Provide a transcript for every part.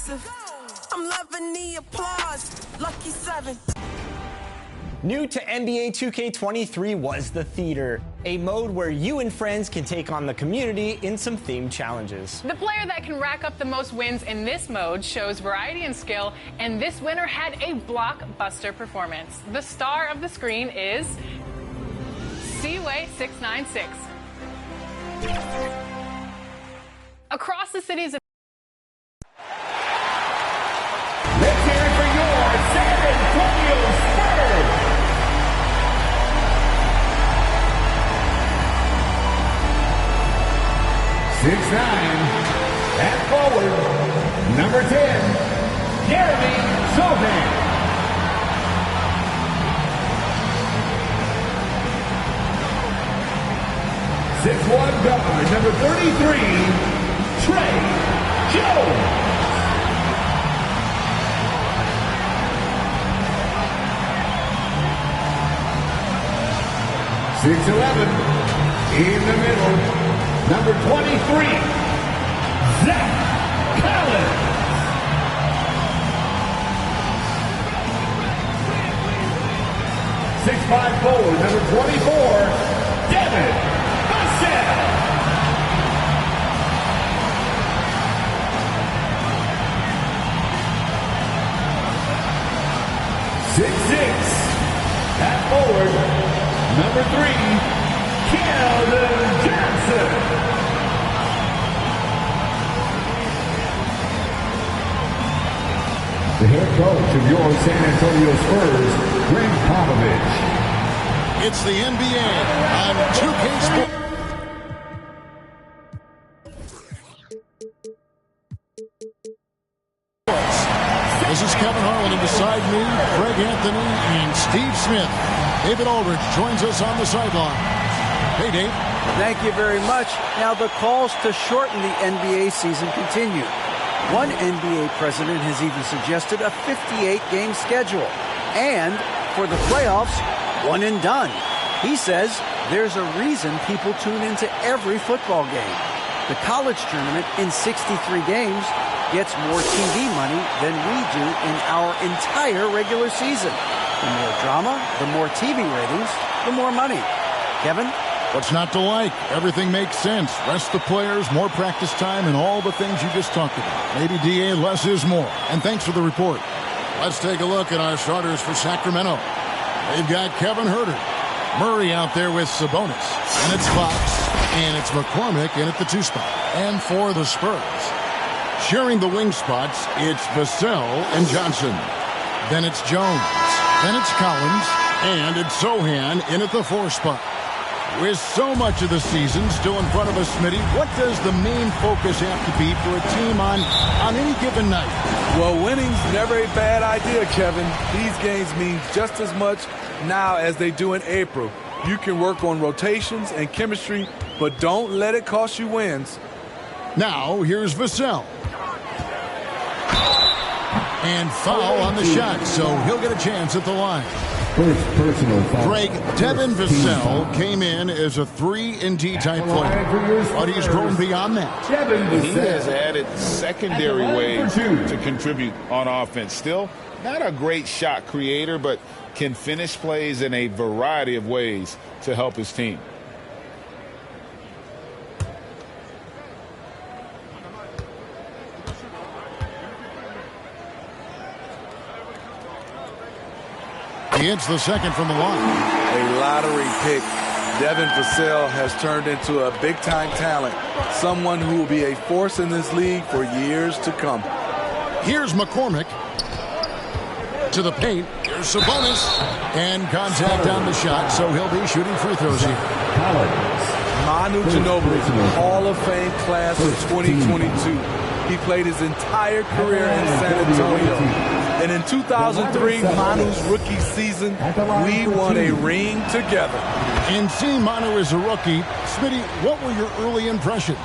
aggressive. I'm loving the applause. Lucky 7. New to NBA 2K23 was the Theater, a mode where you and friends can take on the community in some themed challenges. The player that can rack up the most wins in this mode shows variety and skill, and this winner had a blockbuster performance. The star of the screen is Seaway696. Across the cities of Let's hear it for your San Antonio Spurs. 6'9", at forward, number 10, Jeremy Sohan. 6'1", guard, number 33, Trey Jones. 6'11", in the middle, number 23, Zach Collins. 6'5" forward, number 24, Devin Vassell. 6'6", at forward, number 3, Keldon Johnson. The head coach of your San Antonio Spurs, Greg Popovich. It's the NBA on 2K Sports. This is Kevin Harlan, and beside me, Greg Anthony and Steve Smith. David Aldridge joins us on the sideline. Hey, Dave. Thank you very much. Now, the calls to shorten the NBA season continue. One NBA president has even suggested a 58-game schedule. And for the playoffs, one and done. He says there's a reason people tune into every football game. The college tournament in 63 games gets more TV money than we do in our entire regular season. The more drama, the more TV ratings, the more money. Kevin? What's not to like? Everything makes sense. Rest the players, more practice time, and all the things you just talked about. Maybe, DA, less is more. And thanks for the report. Let's take a look at our starters for Sacramento. They've got Kevin Huerter. Murray out there with Sabonis. And it's Fox. And it's McCormick in at the 2 spot. And for the Spurs, sharing the wing spots, it's Vassell and Johnson. Then it's Jones. Then it's Collins. And it's Sohan in at the 4 spot. With so much of the season still in front of us, Smitty, what does the main focus have to be for a team on any given night? Well, winning's never a bad idea, Kevin. These games mean just as much now as they do in April. You can work on rotations and chemistry, but don't let it cost you wins. Now, here's Vassell. And foul on the shot, so he'll get a chance at the line. First personal foul. Greg, Devin Vassell came in as a 3-and-D type player, but he's grown beyond that. He has added secondary ways to contribute on offense. Still, not a great shot creator, but can finish plays in a variety of ways to help his team. He hits the second from the line. A lottery pick. Devin Vassell has turned into a big-time talent, someone who will be a force in this league for years to come. Here's McCormick to the paint. Here's Sabonis. And contact on the shot, so he'll be shooting free throws here. Manu Ginobili, Hall of Fame class of 2022. He played his entire career in San Antonio. And in 2003, Manu's rookie season, we won a ring together. And seeing Manu as a rookie, Smitty, what were your early impressions?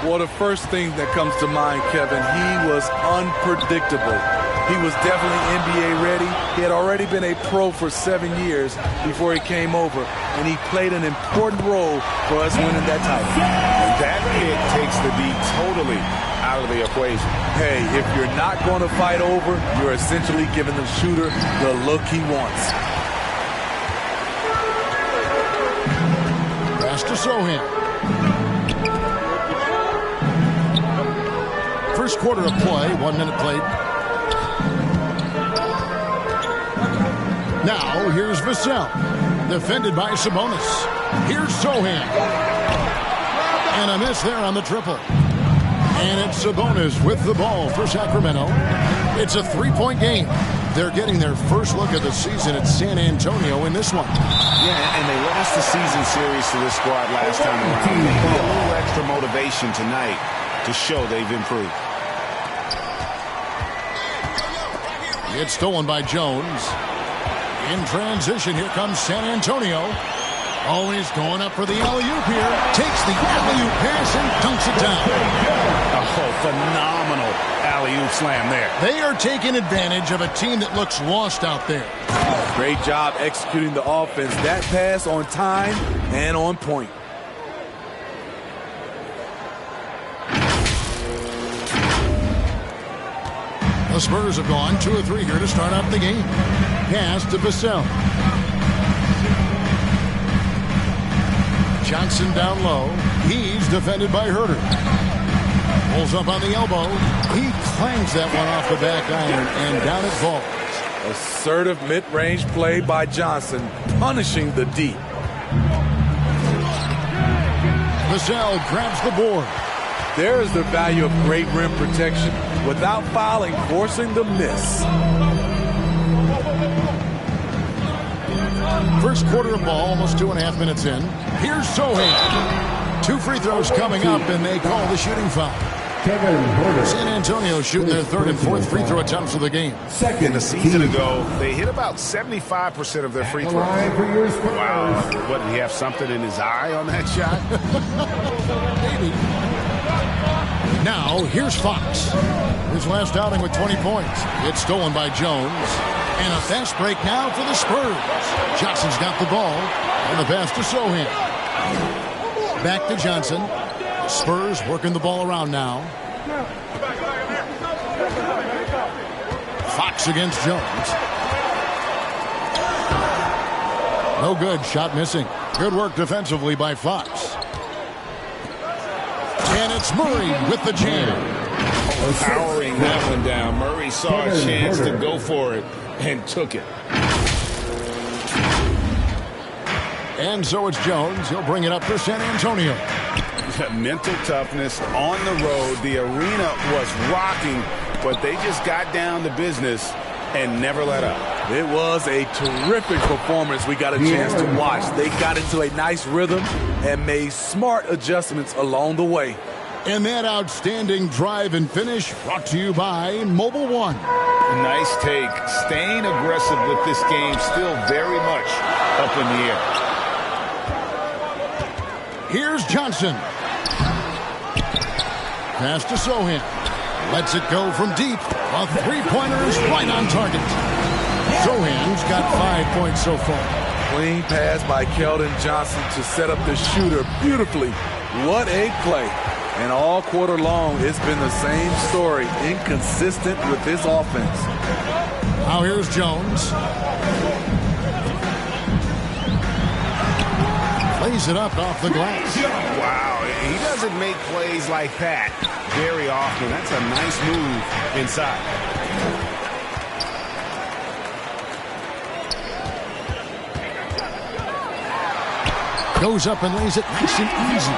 Well, the first thing that comes to mind, Kevin, he was unpredictable. He was definitely NBA ready. He had already been a pro for 7 years before he came over, and he played an important role for us winning that title. And that pick takes the D totally out of the equation. Hey, if you're not going to fight over, you're essentially giving the shooter the look he wants. Pass to Sohan. First quarter of play, 1 minute played. Now, here's Vassell. Defended by Sabonis. Here's Sohan. And a miss there on the triple. And it's Sabonis with the ball for Sacramento. It's a 3-point game. They're getting their first look of the season at San Antonio in this one. Yeah, and they lost the season series to this squad last time around. Maybe a little extra motivation tonight to show they've improved. It's stolen by Jones. In transition, here comes San Antonio. Always going up for the alley-oop here. Takes the alley-oop pass and dunks it down. Oh, phenomenal alley-oop slam there. They are taking advantage of a team that looks lost out there. Great job executing the offense. That pass on time and on point. The Spurs have gone 2 of 3 here to start out the game. Pass to Vassell. Johnson down low. He's defended by Herter. Pulls up on the elbow. He clangs that one off the back iron, and down it falls. Assertive mid-range play by Johnson, punishing the D. Vassell grabs the board. There is the value of great rim protection without fouling, forcing the miss. First quarter of ball, almost 2.5 minutes in. Here's Sohan. 2 free throws coming up, and they call the shooting foul. San Antonio shooting their 3rd and 4th free throw attempts of the game. And a season ago, they hit about 75% of their free throws. Wow. What, did he have something in his eye on that shot? Maybe. Now, here's Fox. His last outing with 20 points. It's stolen by Jones. And a fast break now for the Spurs. Johnson's got the ball. And the pass to Sohan. Back to Johnson. Spurs working the ball around now. Fox against Jones. No good. Shot missing. Good work defensively by Fox. And it's Murray with the jam. Powering that one down. Murray saw a chance to go for it and took it. And so it's Jones. He'll bring it up for San Antonio. Mental toughness on the road. The arena was rocking, but they just got down to business and never let up. It was a terrific performance we got a chance to watch. They got into a nice rhythm and made smart adjustments along the way. And that outstanding drive and finish brought to you by Mobile One. Nice take. Staying aggressive with this game, still very much up in the air. Here's Johnson. Pass to Sohan. Lets it go from deep. A three-pointer is right on target. Sohan's got 5 points so far. Clean pass by Keldon Johnson to set up the shooter beautifully. What a play. And all quarter long, it's been the same story. Inconsistent with this offense. Now here's Jones. Plays it up off the glass. Wow, he doesn't make plays like that very often. That's a nice move inside. Goes up and lays it nice and easy.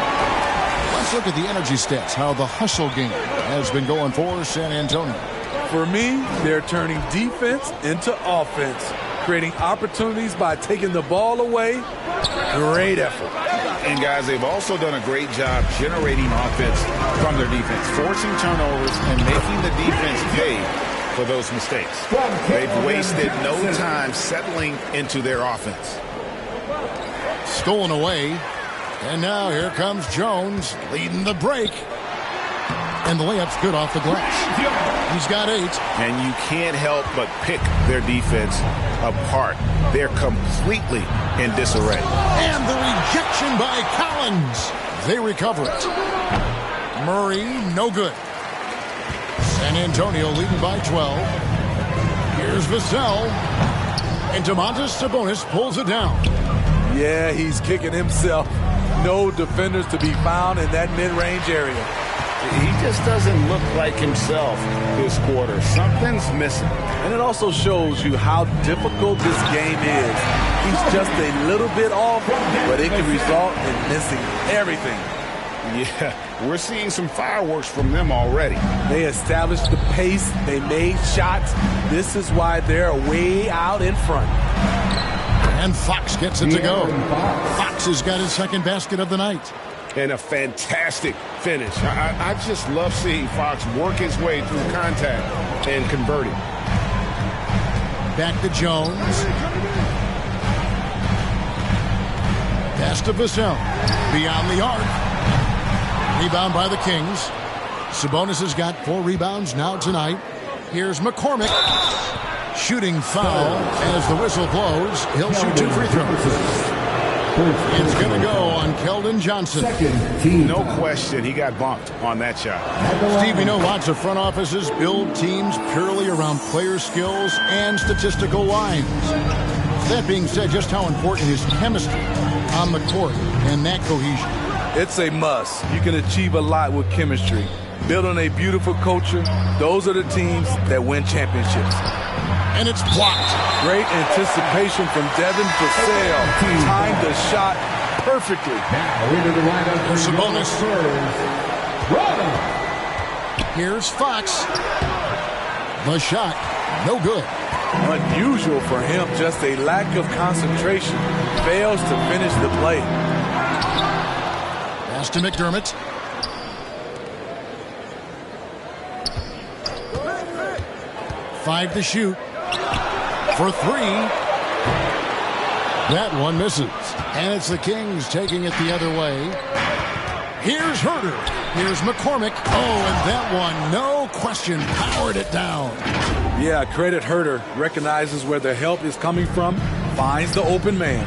Let's look at the energy stats, how the hustle game has been going for San Antonio. For me, they're turning defense into offense, creating opportunities by taking the ball away. Great effort. And guys, they've also done a great job generating offense from their defense, forcing turnovers and making the defense pay for those mistakes. They've wasted no time settling into their offense. Stolen away. And now here comes Jones leading the break. And the layup's good off the glass. He's got 8. And you can't help but pick their defense apart. They're completely in disarray. And the rejection by Collins. They recover it. Murray, no good. San Antonio leading by 12. Here's Vassell. And Domantas Sabonis pulls it down. Yeah, he's kicking himself. No defenders to be found in that mid-range area. He just doesn't look like himself this quarter. Something's missing. And it also shows you how difficult this game is. He's just a little bit off, but it can result in missing everything. Yeah, we're seeing some fireworks from them already. They established the pace. They made shots. This is why they're way out in front. And Fox gets it to go. Fox has got his second basket of the night. And a fantastic finish. I just love seeing Fox work his way through contact and converting. Back to Jones. Pass to Vassell. Beyond the arc. Rebound by the Kings. Sabonis has got 4 rebounds now tonight. Here's McCormick. Shooting foul as the whistle blows. He'll shoot 2 free throws. It's going to go on Keldon Johnson. No question, he got bumped on that shot. Steve, we know lots of front offices build teams purely around player skills and statistical lines. That being said, just how important is chemistry on the court and that cohesion? It's a must. You can achieve a lot with chemistry. Building a beautiful culture, those are the teams that win championships. And it's blocked. Great anticipation from Devin Vassell. Timed the shot perfectly. Sabonis. Here's Fox. The shot, no good. Unusual for him, just a lack of concentration. Fails to finish the play. Pass to McDermott. Five to shoot. For 3. That one misses. And it's the Kings taking it the other way. Here's Herter. Here's McCormick. Oh, and that one, no question, powered it down. Yeah, credit Herter. Recognizes where the help is coming from. Finds the open man.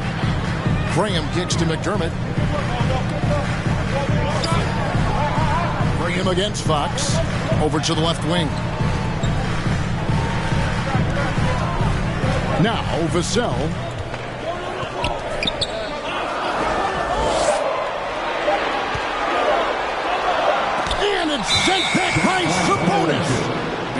Graham kicks to McDermott. Graham against Fox. Over to the left wing. Now, Vassell. And it's sent back by Sabonis.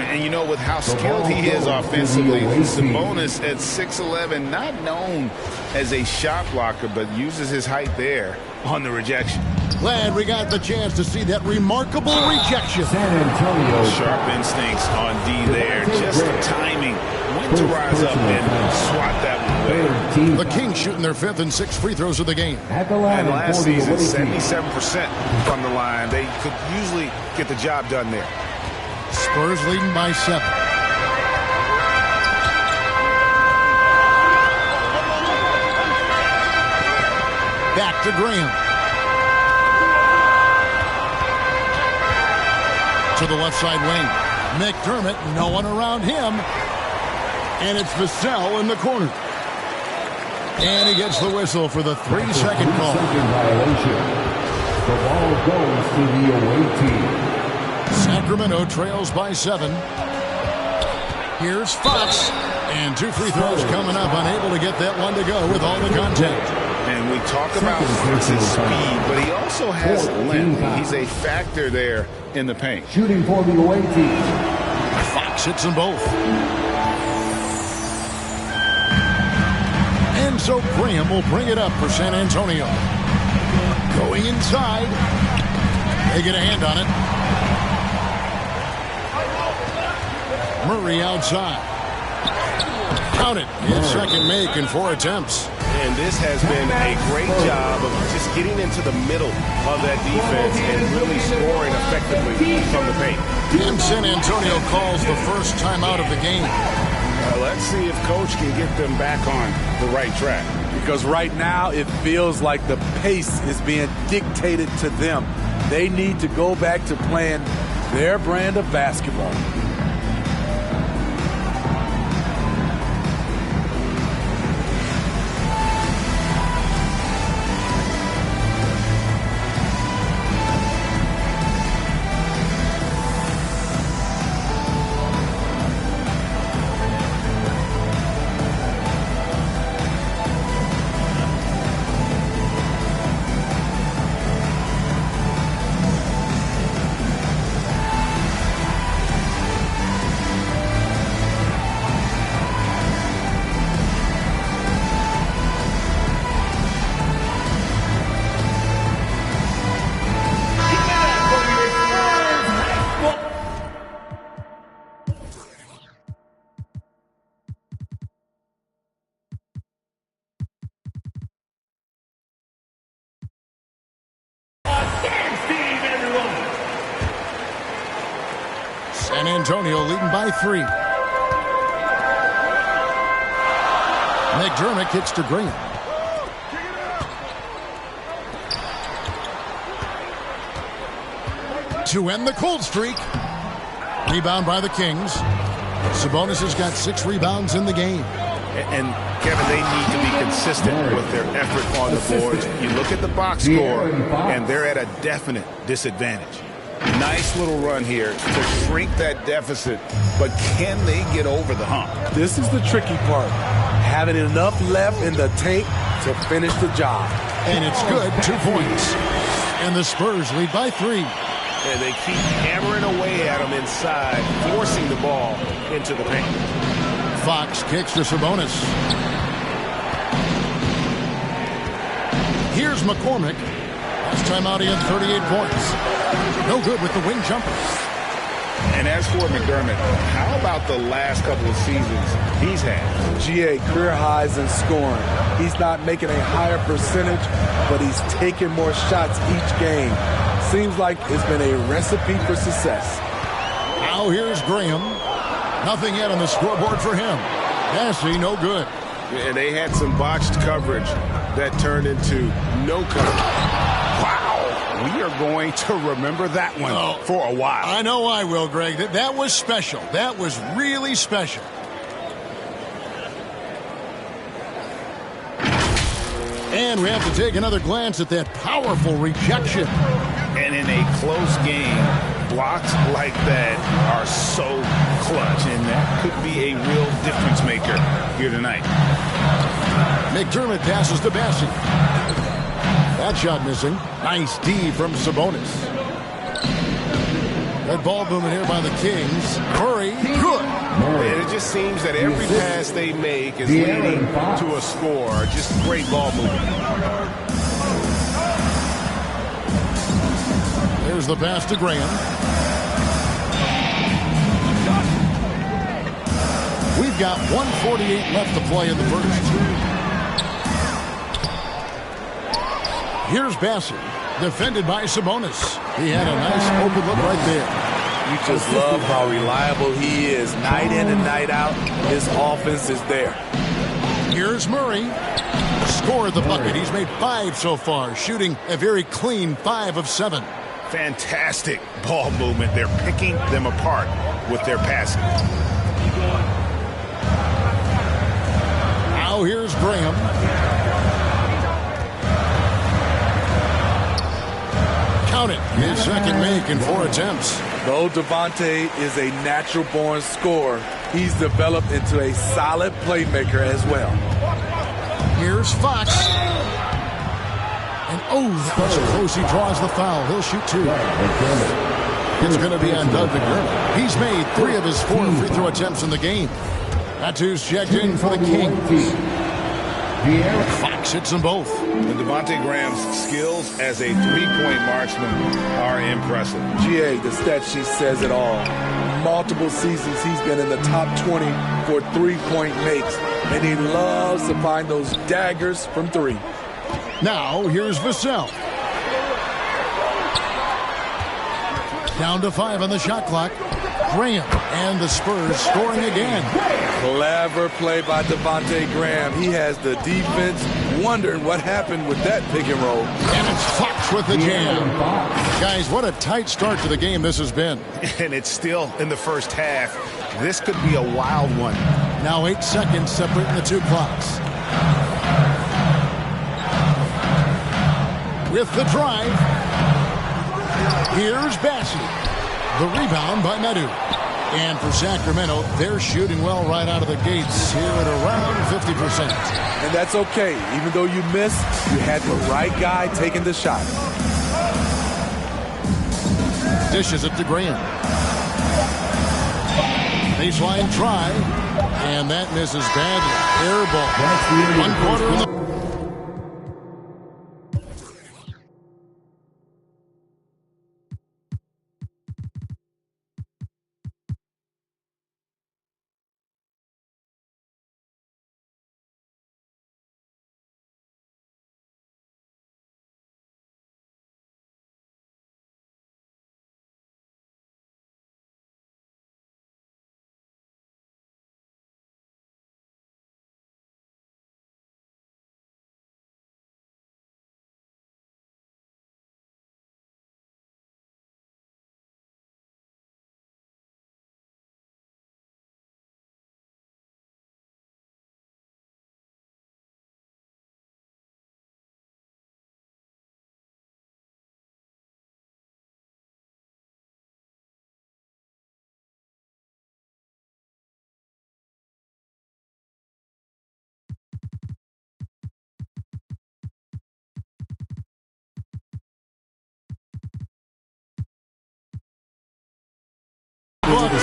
And you know, with how skilled he is offensively, Sabonis at 6'11", not known as a shot blocker, but uses his height there on the rejection. Glad we got the chance to see that remarkable rejection. San Antonio. Sharp instincts on D there. Just the timing. When to rise up and swat that one away. The Kings shooting their 5th and 6th free throws of the game. And last season, 77% from the line. They could usually get the job done there. Spurs leading by 7. Back to Graham. To the left side wing. McDermott, no one around him. And it's Vassell in the corner. And he gets the whistle for the 3-second call. Second violation. The ball goes to the away team. Sacramento trails by 7. Here's Fox. And 2 free throws coming up. Unable to get that one to go with all the contact. And we talk about Fox's speed, but he also has length. He's a factor there in the paint. Shooting for the away team. Fox hits them both. And so Graham will bring it up for San Antonio. Going inside. They get a hand on it. Murray outside. Count it. His second make in 4 attempts. And this has been a great job of just getting into the middle of that defense and really scoring effectively from the paint. And San Antonio calls the first timeout of the game. Let's see if Coach can get them back on the right track. Because right now it feels like the pace is being dictated to them. They need to go back to playing their brand of basketball. San Antonio leading by 3. McDermott kicks to Graham. To end the cold streak. Rebound by the Kings. Sabonis has got 6 rebounds in the game. And Kevin, they need to be consistent with their effort on the boards. You look at the box score, and they're at a definite disadvantage. Nice little run here to shrink that deficit, but can they get over the hump? This is the tricky part. Having enough left in the tank to finish the job. And it's good, 2 points. And the Spurs lead by 3. And they keep hammering away at them inside, forcing the ball into the paint. Fox kicks to Sabonis. Here's McCormick. Last time out he had 38 points. No good with the wing jumper. And as for McDermott, how about the last couple of seasons he's had? GA, career highs in scoring. He's not making a higher percentage, but he's taking more shots each game. Seems like it's been a recipe for success. Now here's Graham. Nothing yet on the scoreboard for him. Cassie, no good. And they had some botched coverage that turned into no coverage. We are going to remember that one for a while. I know I will, Greg. That was special. That was really special. And we have to take another glance at that powerful rejection. And in a close game, blocks like that are so clutch, and that could be a real difference maker here tonight. McDermott passes to Bassi. That shot missing. Nice D from Sabonis. That ball movement here by the Kings. Murray, good. And it just seems that every pass they make is leading to a score. Just great ball movement. There's the pass to Graham. We've got 1:48 left to play in the first. Here's Bassett, defended by Sabonis. He had a nice open look right there. You just love how reliable he is. Night in and night out, his offense is there. Here's Murray. Scored the bucket. He's made 5 so far, shooting a very clean 5 of 7. Fantastic ball movement. They're picking them apart with their passing. Now here's Graham. Count it. His second make in 4 attempts. Though Devontae is a natural-born scorer, he's developed into a solid playmaker as well. Here's Fox. And that was close. He draws the foul. He'll shoot 2. It's going to be on Doug McDermott. He's made 3 of his 4 free throw attempts in the game. That's who's checked in for the Kings. Fox hits them both. And Devontae Graham's skills as a three-point marksman are impressive. GA, the stat sheet says it all. Multiple seasons he's been in the top 20 for three-point makes, and he loves to find those daggers from 3. Now here's Vassell. Down to 5 on the shot clock. Graham and the Spurs scoring again. Clever play by Devontae Graham. He has the defense wondering what happened with that pick and roll. And it's Fox with the jam. Guys, what a tight start to the game this has been. And it's still in the first half. This could be a wild one. Now 8 seconds separating the two clocks. With the drive, here's Bassi. The rebound by Medu. And for Sacramento, they're shooting well right out of the gates here at around 50%. And that's okay. Even though you missed, you had the right guy taking the shot. Dishes it to Graham. Baseline try. And that misses badly. Air ball. 1/4 in the...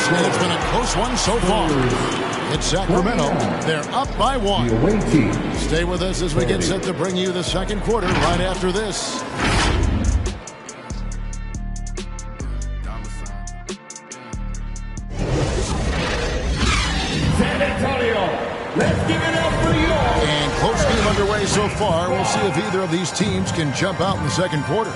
And it's been a close one so far. It's Sacramento. They're up by 1. Stay with us as we get set to bring you the second quarter right after this. San Antonio, let's give it up for you. And close game underway so far. We'll see if either of these teams can jump out in the second quarter.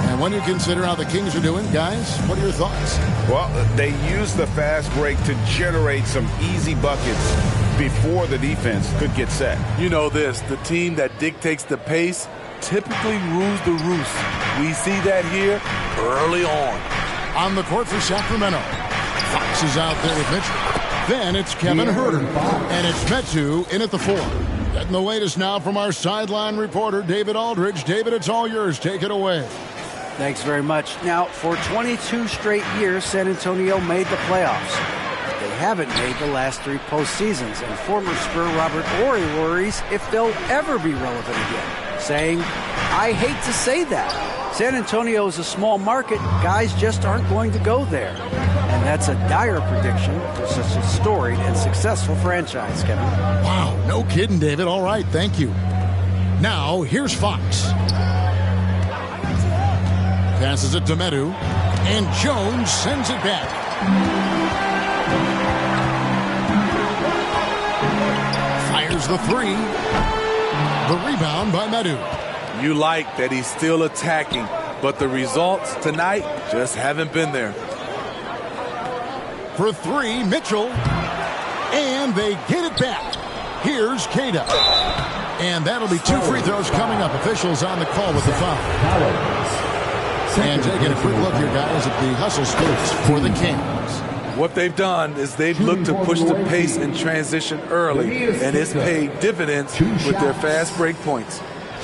And when you consider how the Kings are doing, guys, what are your thoughts? Well, they use the fast break to generate some easy buckets before the defense could get set. You know this, the team that dictates the pace typically rules the roost. We see that here early on. On the court for Sacramento. Fox is out there with Mitchell. Then it's Kevin Huerter. And it's Metu in at the 4. Getting the latest now from our sideline reporter, David Aldridge. David, it's all yours. Take it away. Thanks very much. Now, for 22 straight years, San Antonio made the playoffs. But they haven't made the last 3 postseasons, and former Spur Robert Horry worries if they'll ever be relevant again, saying, I hate to say that. San Antonio is a small market. Guys just aren't going to go there. And that's a dire prediction for such a storied and successful franchise, Kevin. Wow, no kidding, David. All right, thank you. Now, here's Fox. Passes it to Medu, and Jones sends it back. Fires the 3. The rebound by Medu. You like that he's still attacking, but the results tonight just haven't been there. For 3, Mitchell, and they get it back. Here's Queta. And that'll be 2 free throws coming up. Officials on the call with the foul. And taking a quick look here, guys, at the hustle splits for the Kings. What they've done is they've looked to push the pace in transition early, and it's paid dividends with their fast break points.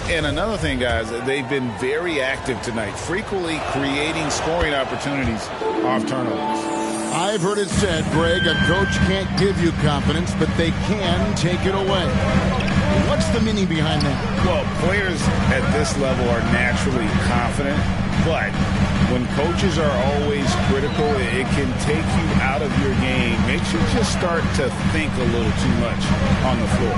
And another thing, guys, they've been very active tonight, frequently creating scoring opportunities off turnovers. I've heard it said, Greg, a coach can't give you confidence, but they can take it away. What's the meaning behind that? Well, players at this level are naturally confident, but when coaches are always critical, it can take you out of your game. Makes you just start to think a little too much on the floor.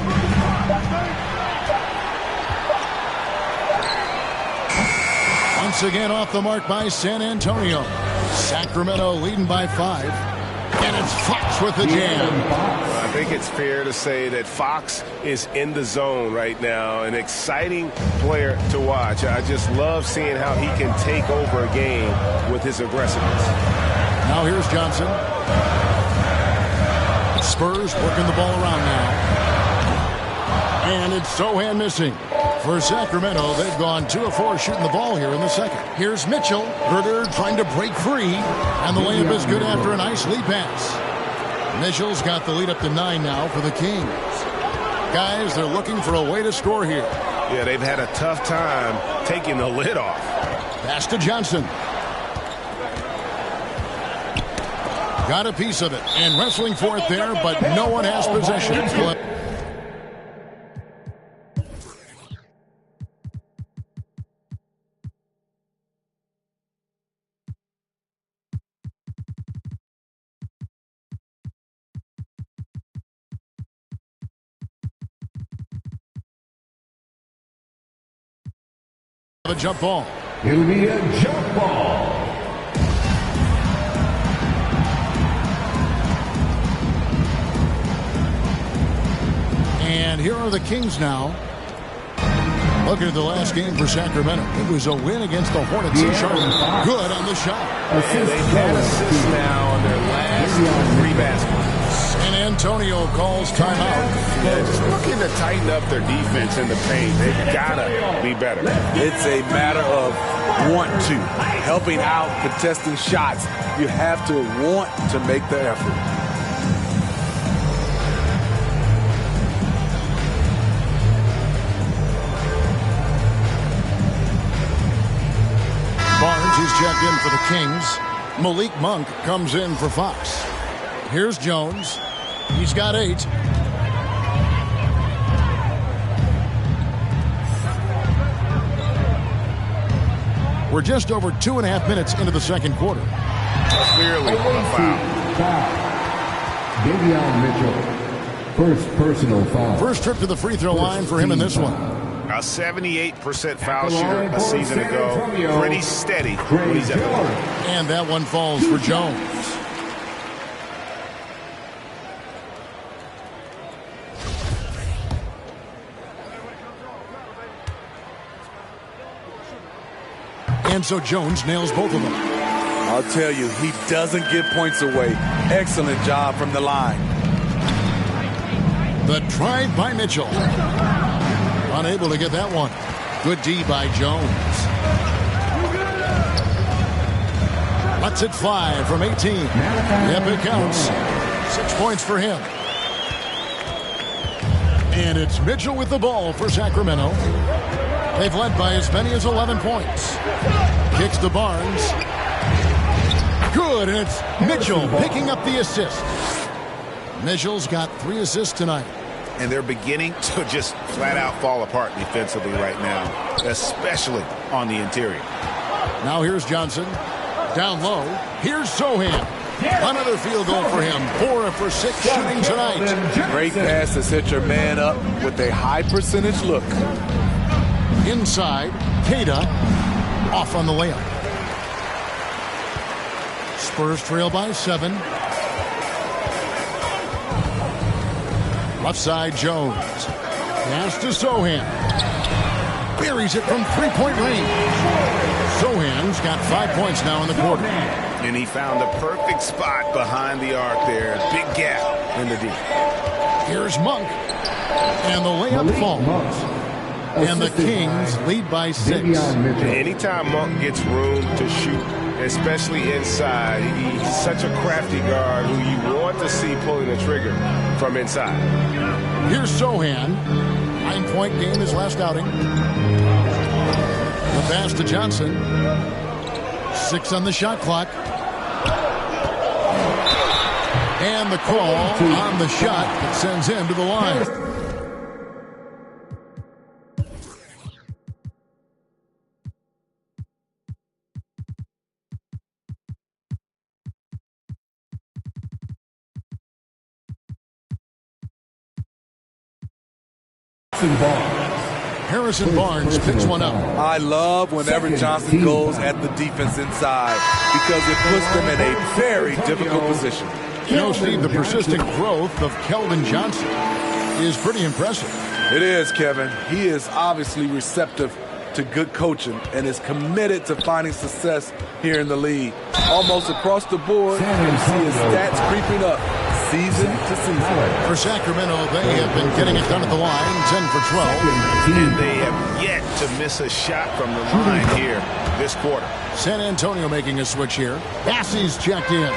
Once again off the mark by San Antonio. Sacramento leading by 5. And it's Fox with the jam. I think it's fair to say that Fox is in the zone right now. An exciting player to watch. I just love seeing how he can take over a game with his aggressiveness. Now here's Johnson. Spurs working the ball around now. And it's Sohan missing. For Sacramento, they've gone 2 of 4 shooting the ball here in the second. Here's Mitchell. Herder trying to break free. And the layup is good after a nice lead pass. Mitchell's got the lead up to 9 now for the Kings. Guys, they're looking for a way to score here. Yeah, they've had a tough time taking the lid off. Pass to Johnson. Got a piece of it and wrestling for it there, but no one has possession. A jump ball. It'll be a jump ball. And here are the Kings now. Looking at the last game for Sacramento. It was a win against the Hornets in Charlotte. Good on the shot. And they've had assists now on their last 3 baskets. San Antonio calls timeout. Yeah, just looking to tighten up their defense in the paint. They've got to be better. It's a matter of want to. Helping out, contesting shots. You have to want to make the effort. Barnes is checked in for the Kings. Malik Monk comes in for Fox. Here's Jones. He's got 8. We're just over 2.5 minutes into the second quarter. Clearly a foul. Davion Mitchell. First personal foul. First trip to the free throw line for him in this one. A 78% foul shooter a season ago. Pretty steady when he's at the line. And that one falls for Jones. And so Jones nails both of them. I'll tell you, he doesn't give points away. Excellent job from the line. The drive by Mitchell. Unable to get that one. Good D by Jones. Lets it fly from 18. Yep, it counts. 6 points for him. And it's Mitchell with the ball for Sacramento. They've led by as many as 11 points. Kicks to Barnes. Good, and it's Mitchell picking up the assist. Mitchell's got 3 assists tonight. And they're beginning to just flat out fall apart defensively right now, especially on the interior. Now here's Johnson. Down low. Here's Sohan. Another field goal for him. 4 for 6 shooting tonight. Great pass to set your man up with a high percentage look. Inside, Queta off on the layup. Spurs trail by 7. Left side, Jones. Pass to Sohan. Buries it from 3-point range. Sohan's got 5 points now in the quarter. And he found the perfect spot behind the arc there. Big gap in the deep. Here's Monk. And the layup falls. And the Kings lead by 6. Anytime Monk gets room to shoot, especially inside, he's such a crafty guard who you want to see pulling the trigger from inside. Here's Sohan. 9-point game his last outing. The pass to Johnson. 6 on the shot clock. And the call on the shot that sends him to the line. Harrison Barnes picks one up. I love whenever Johnson goes at the defense inside because it puts them in a very difficult position. You know, Steve, the persistent growth of Keldon Johnson is pretty impressive. It is, Kevin. He is obviously receptive to good coaching and is committed to finding success here in the league. Almost across the board, you see his stats creeping up. season to season. For Sacramento, they have been getting it done at the line, 10 for 12. And they have yet to miss a shot from the line here this quarter. San Antonio making a switch here. Bassey's checked in.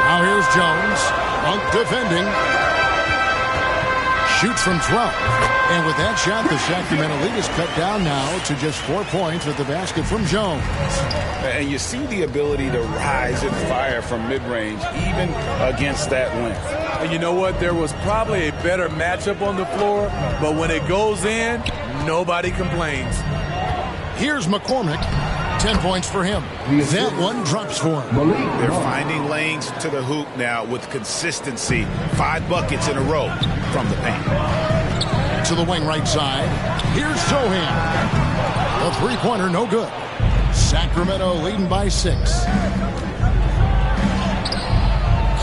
Now here's Jones. Monk defending. Shoots from 12. And with that shot, the Sacramento lead is cut down now to just 4 points with the basket from Jones. And you see the ability to rise and fire from mid-range, even against that length. And you know what? There was probably a better matchup on the floor, but when it goes in, nobody complains. Here's McCormick. 10 points for him. That one drops for him. They're finding lanes to the hoop now with consistency. 5 buckets in a row from the paint. To the wing right side. Here's Sohan. A three-pointer, no good. Sacramento leading by 6.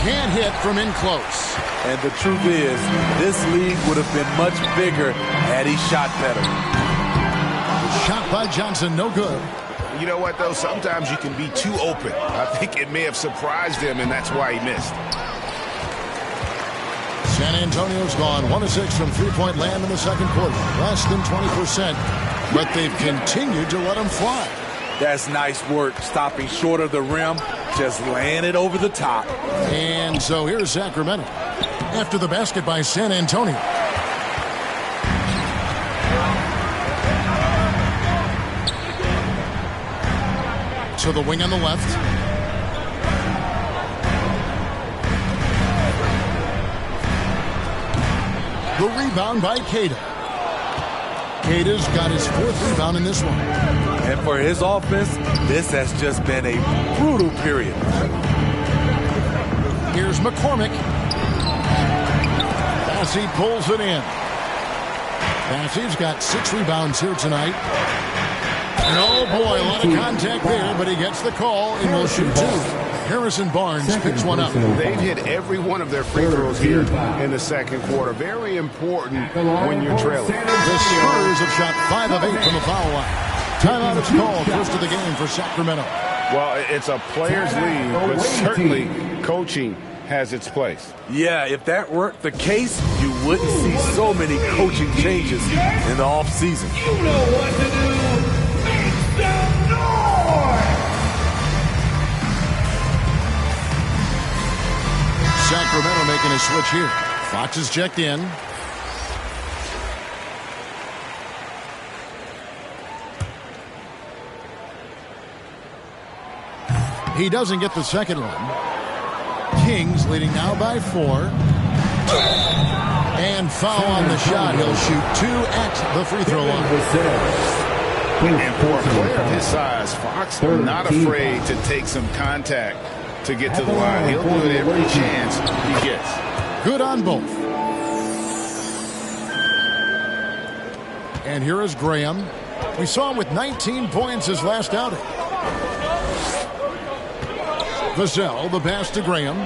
Can't hit from in close. And the truth is, this league would have been much bigger had he shot better. Shot by Johnson, no good. You know what, though? Sometimes you can be too open. I think it may have surprised him, and that's why he missed. San Antonio's gone 1 of 6 from three-point land in the second quarter. Less than 20%, but they've continued to let them fly. That's nice work, stopping short of the rim, just laying it over the top. And so here's Sacramento after the basket by San Antonio. To the wing on the left. The rebound by Queta. Queta's got his 4th rebound in this one. And for his offense, this has just been a brutal period. Here's McCormick. Bassey pulls it in. Bassey's got 6 rebounds here tonight. And oh boy, a lot of contact there, but he gets the call and will shoot 2. Harrison Barnes picks one up. They've hit every one of their free throws here in the second quarter. Very important when you're trailing. The Spurs have shot 5 of 8 from the foul line. Timeout is called. First of the game for Sacramento. Well, it's a players' league, but certainly coaching has its place. Yeah, if that weren't the case, you wouldn't see so many coaching changes in the offseason. You know what to do. Sacramento making a switch here. Fox is checked in. He doesn't get the second one. Kings leading now by 4. And foul on the shot. He'll shoot 2 at the free throw line. And for a player of his size, Fox not afraid to take some contact to get to the line. He'll do it every chance he gets. Good on both. And here is Graham. We saw him with 19 points his last outing. Vassell, the pass to Graham.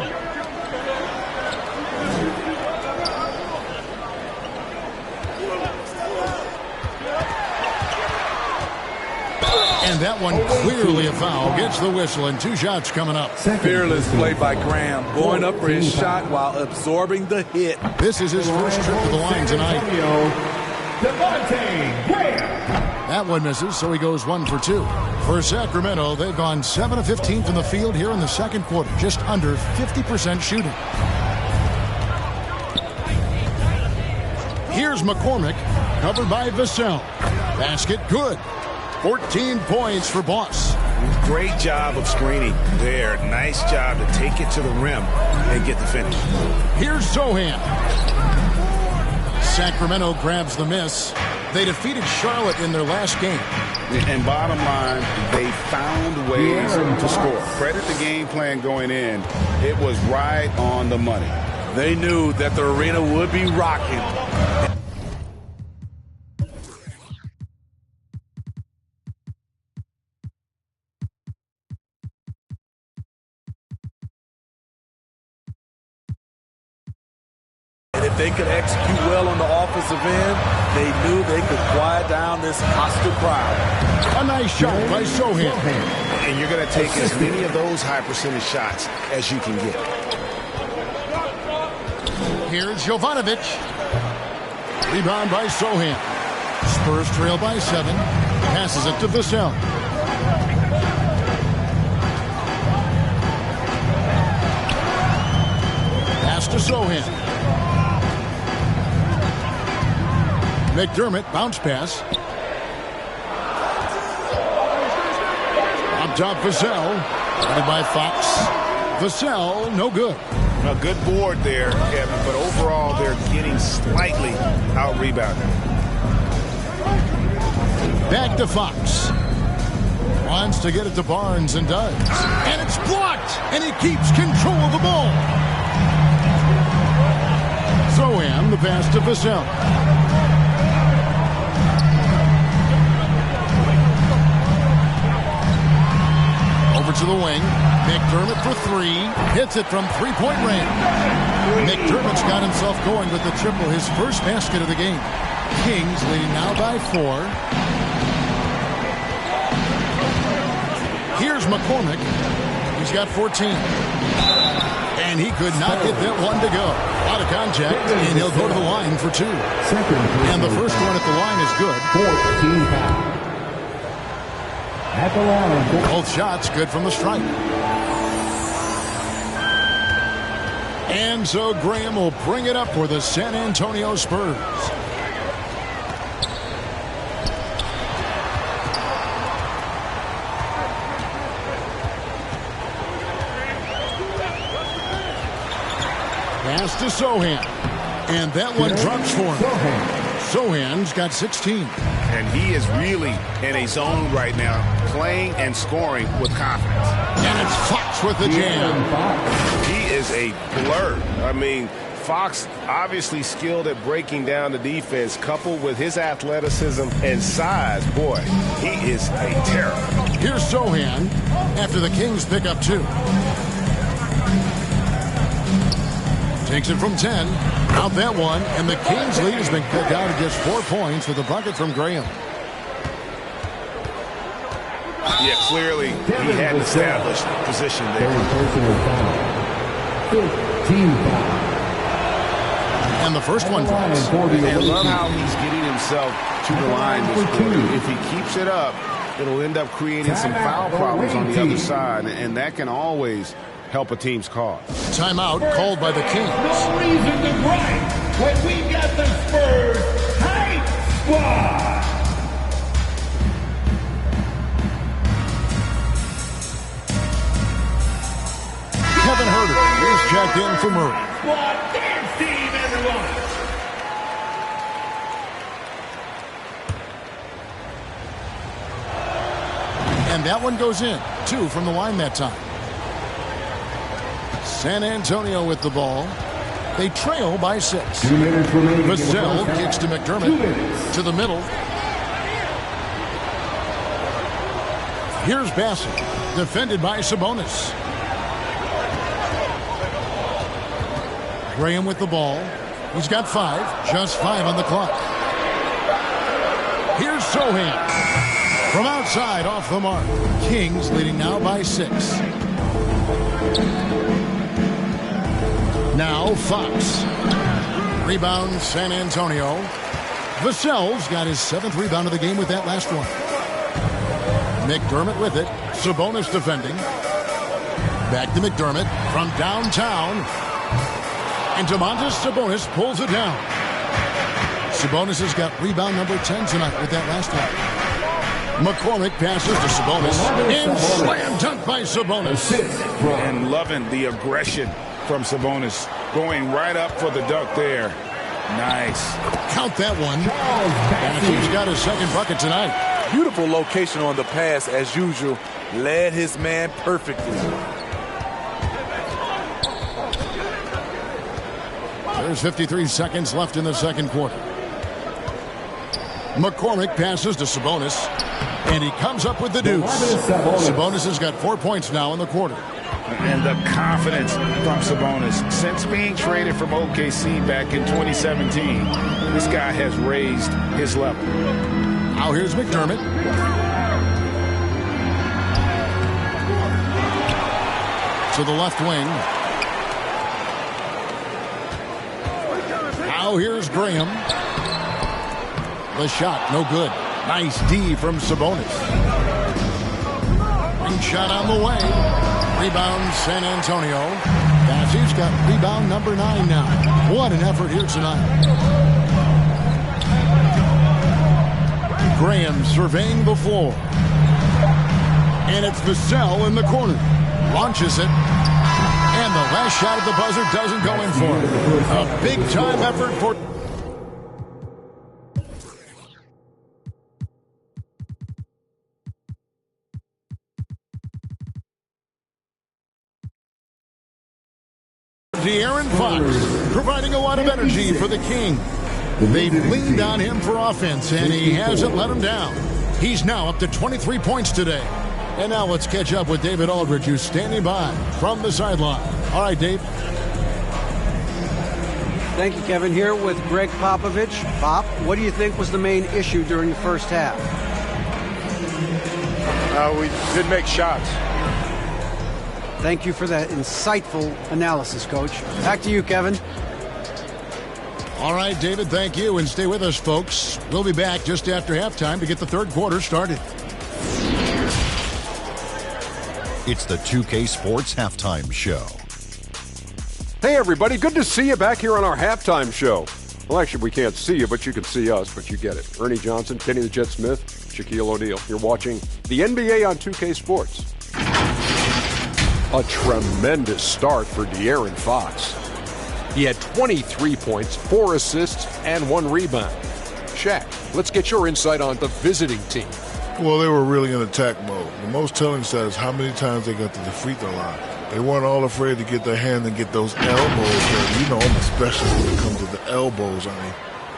And that one clearly a foul. Gets the whistle and 2 shots coming up. Fearless play by Graham, going up for his shot while absorbing the hit. This is his first trip to the line tonight. That one misses, so he goes 1 for 2. For Sacramento, they've gone 7 of 15 from the field here in the second quarter. Just under 50% shooting. Here's McCormick, covered by Vassell. Basket good. 14 points for Boss. Great job of screening there. Nice job to take it to the rim and get the finish. Here's Sohan. Sacramento grabs the miss. They defeated Charlotte in their last game. And bottom line, they found ways to score. Credit the game plan going in. It was right on the money. They knew that the arena would be rocking. If they could execute well on the offensive end, they knew they could quiet down this hostile crowd. A nice shot by Sohan. And you're going to take as many of those high percentage shots as you can get. Here's Jovanovic. Rebound by Sohan. Spurs trail by 7. Passes it to Vassell. Pass to Sohan. McDermott, bounce pass. Up top, Vassell. Headed by Fox. Vassell, no good. A good board there, Kevin, but overall they're getting slightly out-rebounded. Back to Fox. Wants to get it to Barnes and does. And it's blocked. And he keeps control of the ball. Sohan, the pass to Vassell. Over to the wing. McDermott for 3. Hits it from three-point range. McDermott's got himself going with the triple, his first basket of the game. Kings leading now by 4. Here's McCormick. He's got 14. And he could not get that one to go. Out of contact, and he'll go to the line for 2. And the first one at the line is good. 14 foul. At the line. Both shots good from the stripe. And so Graham will bring it up for the San Antonio Spurs. Pass to Sohan. And that one drops for him. Sohan's got 16. And he is really in a zone right now, playing and scoring with confidence. And it's Fox with the jam. He is a blur. I mean, Fox obviously skilled at breaking down the defense, coupled with his athleticism and size. Boy, he is a terror. Here's Sohan after the Kings pick up 2. Takes it from 10. Out that one. And the Kings lead has been cut down to just 4 points with a bucket from Graham. Yeah, clearly he had an established position there. And the first one drops. And love how he's getting himself to the line this quarter. If he keeps it up, it'll end up creating some foul problems on the other side. And that can always help a team's cause. Timeout called by the Kings. No reason to gripe when we got the Spurs Hype Squad. Kevin Herter is checked in for Murray. Squad dance team, everyone. And that one goes in. 2 from the line that time. San Antonio with the ball. They trail by 6. 2 minutes remaining. Vassell kicks to McDermott. To the middle. Here's Bassett. Defended by Sabonis. Graham with the ball. He's got 5. Just 5 on the clock. Here's Sohan. From outside off the mark. Kings leading now by 6. Now Fox. Rebound San Antonio. Vassell's got his 7th rebound of the game with that last one. McDermott with it. Sabonis defending. Back to McDermott from downtown. And Domantas Sabonis pulls it down. Sabonis has got rebound number 10 tonight with that last one. McCormick passes to Sabonis. And slam dunk by Sabonis. And loving the aggression from Sabonis, going right up for the dunk there. Nice. Count that one. And he's got his 2nd bucket tonight. Beautiful location on the pass as usual. Led his man perfectly. There's 53 seconds left in the 2nd quarter. McCormick passes to Sabonis. And he comes up with the deuce. Sabonis has got 4 points now in the quarter. And the confidence from Sabonis. Since being traded from OKC back in 2017, this guy has raised his level. Now here's McDermott. To the left wing. Now here's Graham. The shot, no good. Nice D from Sabonis. Ring shot on the way. Rebound, San Antonio. Bassey's got rebound number 9 now. What an effort here tonight. Graham surveying the floor. And it's Vassell in the corner. Launches it. And the last shot at the buzzer doesn't go in for him. A big-time effort for... De'Aaron Fox, providing a lot of energy for the Kings. They've leaned on him for offense, and he hasn't let them down. He's now up to 23 points today. And now let's catch up with David Aldridge, who's standing by from the sideline. All right, Dave. Thank you, Kevin. Here with Greg Popovich. Pop, what do you think was the main issue during the first half? We didn't make shots. Thank you for that insightful analysis, Coach. Back to you, Kevin. All right, David, thank you. And stay with us, folks. We'll be back just after halftime to get the third quarter started. It's the 2K Sports Halftime Show. Hey, everybody. Good to see you back here on our halftime show. Well, actually, we can't see you, but you can see us, but you get it. Ernie Johnson, Kenny the Jet Smith, Shaquille O'Neal. You're watching the NBA on 2K Sports. A tremendous start for De'Aaron Fox. He had 23 points, 4 assists, and 1 rebound. Shaq, let's get your insight on the visiting team. Well, they were really in attack mode. The most telling stat is how many times they got to the free throw line. They weren't all afraid to get their hand and get those elbows there. You know, I'm a specialist when it comes to the elbows. I mean.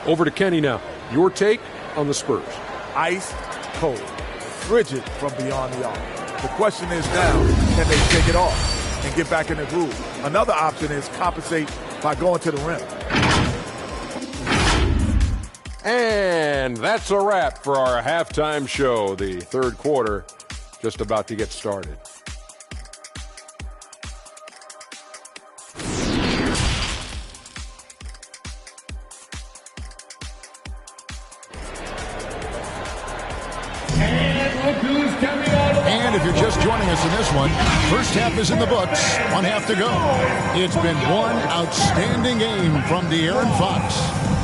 Over to Kenny now. Your take on the Spurs. Ice cold. Frigid from beyond the arc. The question is now, can they take it off and get back in the groove? Another option is compensate by going to the rim. And that's a wrap for our halftime show. The third quarter just about to get started. And if you're just joining us in this one, first half is in the books, 1 half to go. It's been one outstanding game from De'Aaron Fox.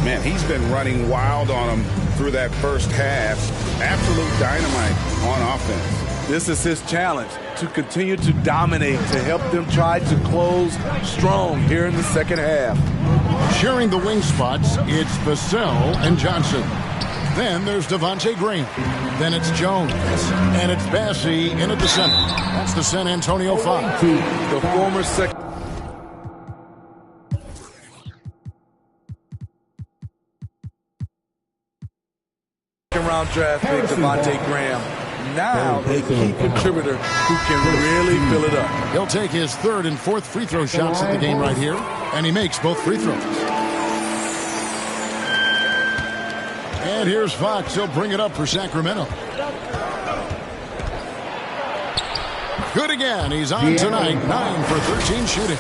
Man, he's been running wild on him through that first half. Absolute dynamite on offense. This is his challenge, to continue to dominate, to help them try to close strong here in the second half. Sharing the wing spots, it's Vassell and Johnson. Then there's Devontae Green. Then it's Jones. And it's Bassey in at the center. That's the San Antonio 5. The former second round draft pick, Devontae Graham. Now a key contributor who can really fill it up. He'll take his third and fourth free throw shots of the game right here. And he makes both free throws. And here's Fox. He'll bring it up for Sacramento. Good again. He's on tonight. 9 for 13 shooting.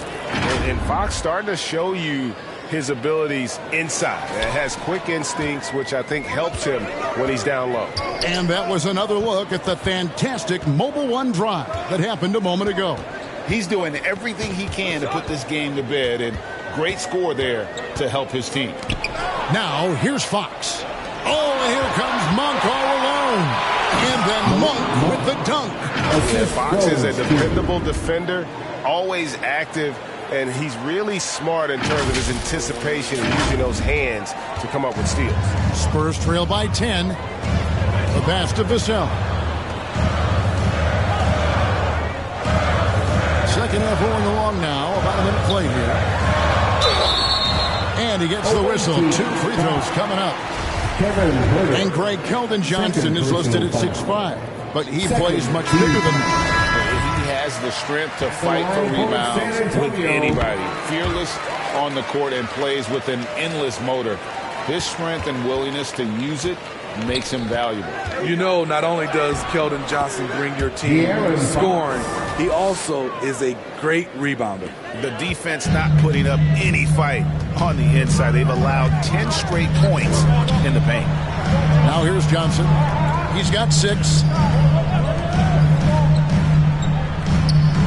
And Fox starting to show you his abilities inside. It has quick instincts, which I think helps him when he's down low. And that was another look at the fantastic Mobile One drive that happened a moment ago. He's doing everything he can to put this game to bed, and great score there to help his team. Now, here's Fox. Oh, and here comes Monk all alone. And then Monk with the dunk. Yeah, Fox is a dependable defender, always active, and he's really smart in terms of his anticipation and using those hands to come up with steals. Spurs trail by 10. The pass to Vassell. Second half rolling along now. About a minute played here. And he gets the whistle. 2 free throws coming up. And Greg Keldon Johnson is listed at 6'5", but he plays much bigger than that. He has the strength to fight for rebounds with anybody. Fearless on the court and plays with an endless motor. His strength and willingness to use it makes him valuable. You know, not only does Keldon Johnson bring your team scoring, he also is a great rebounder. The defense not putting up any fight on the inside. They've allowed 10 straight points in the paint. Now here's Johnson. He's got 6.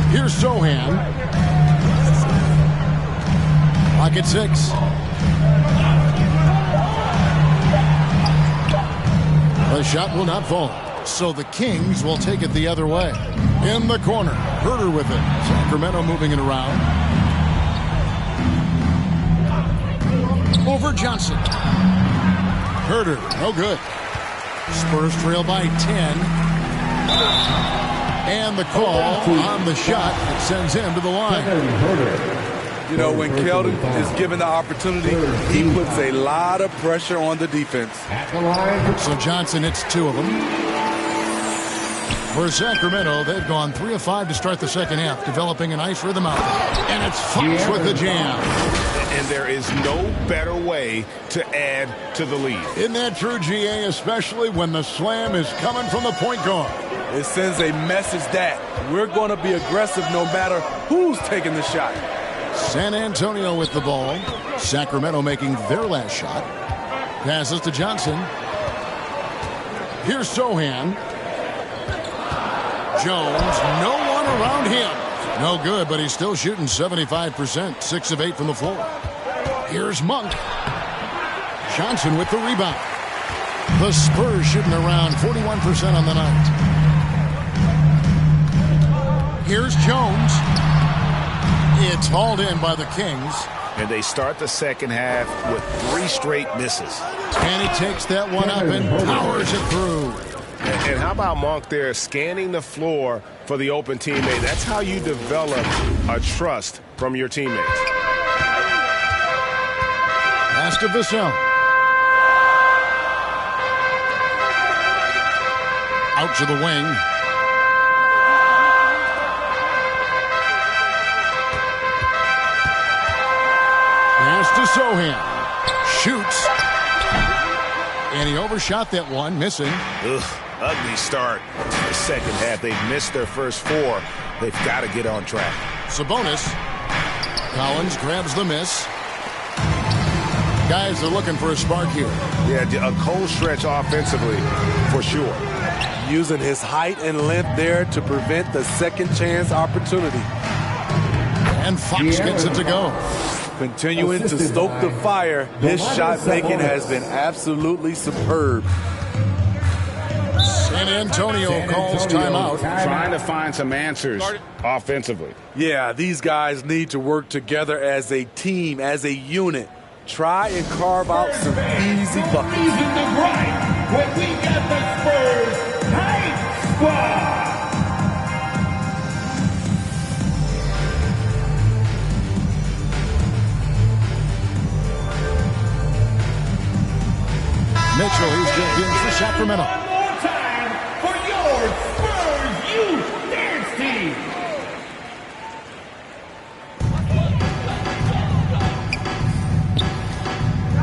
Here's Sohan. Pocket 6. The shot will not fall. So the Kings will take it the other way. In the corner, Herter with it. Sacramento moving it around. Over Johnson. Herter, no good. Spurs trail by 10. And the call on the shot that sends him to the line. You know, when Keldon is given the opportunity, he puts a lot of pressure on the defense. So Johnson hits 2 of them. For Sacramento, they've gone 3 of 5 to start the second half, developing a nice rhythm out there. And it's Fox with the jam. And there is no better way to add to the lead. Isn't that true, GA, especially when the slam is coming from the point guard? It sends a message that we're going to be aggressive no matter who's taking the shot. San Antonio with the ball. Sacramento making their last shot. Passes to Johnson. Here's Sohan. Jones, no one around him. No good, but he's still shooting 75%, 6 of 8 from the floor. Here's Monk. Johnson with the rebound. The Spurs shooting around 41% on the night. Here's Jones. It's hauled in by the Kings. And they start the second half with 3 straight misses. And he takes that one up and powers it through. And how about Monk there scanning the floor for the open teammate? That's how you develop a trust from your teammates. Pass to Vassell. Out to the wing. Pass to Sohan. Shoots. And he overshot that one, missing. Ugh, ugly start to the second half. They've missed their first 4. They've got to get on track. Sabonis. Collins grabs the miss. Guys are looking for a spark here. Yeah, a cold stretch offensively, for sure. Using his height and length there to prevent the second chance opportunity. And Fox gets it to go. Continuing to stoke the fire, his shot making has been absolutely superb. San Antonio calls timeout. Trying to find some answers offensively. Yeah, these guys need to work together as a team, as a unit. Try and carve out some easy buckets. Using the right, when we got the Spurs Night Squad. Mitchell, he's just in for Sacramento. One more time for your Spurs Youth Dance Team.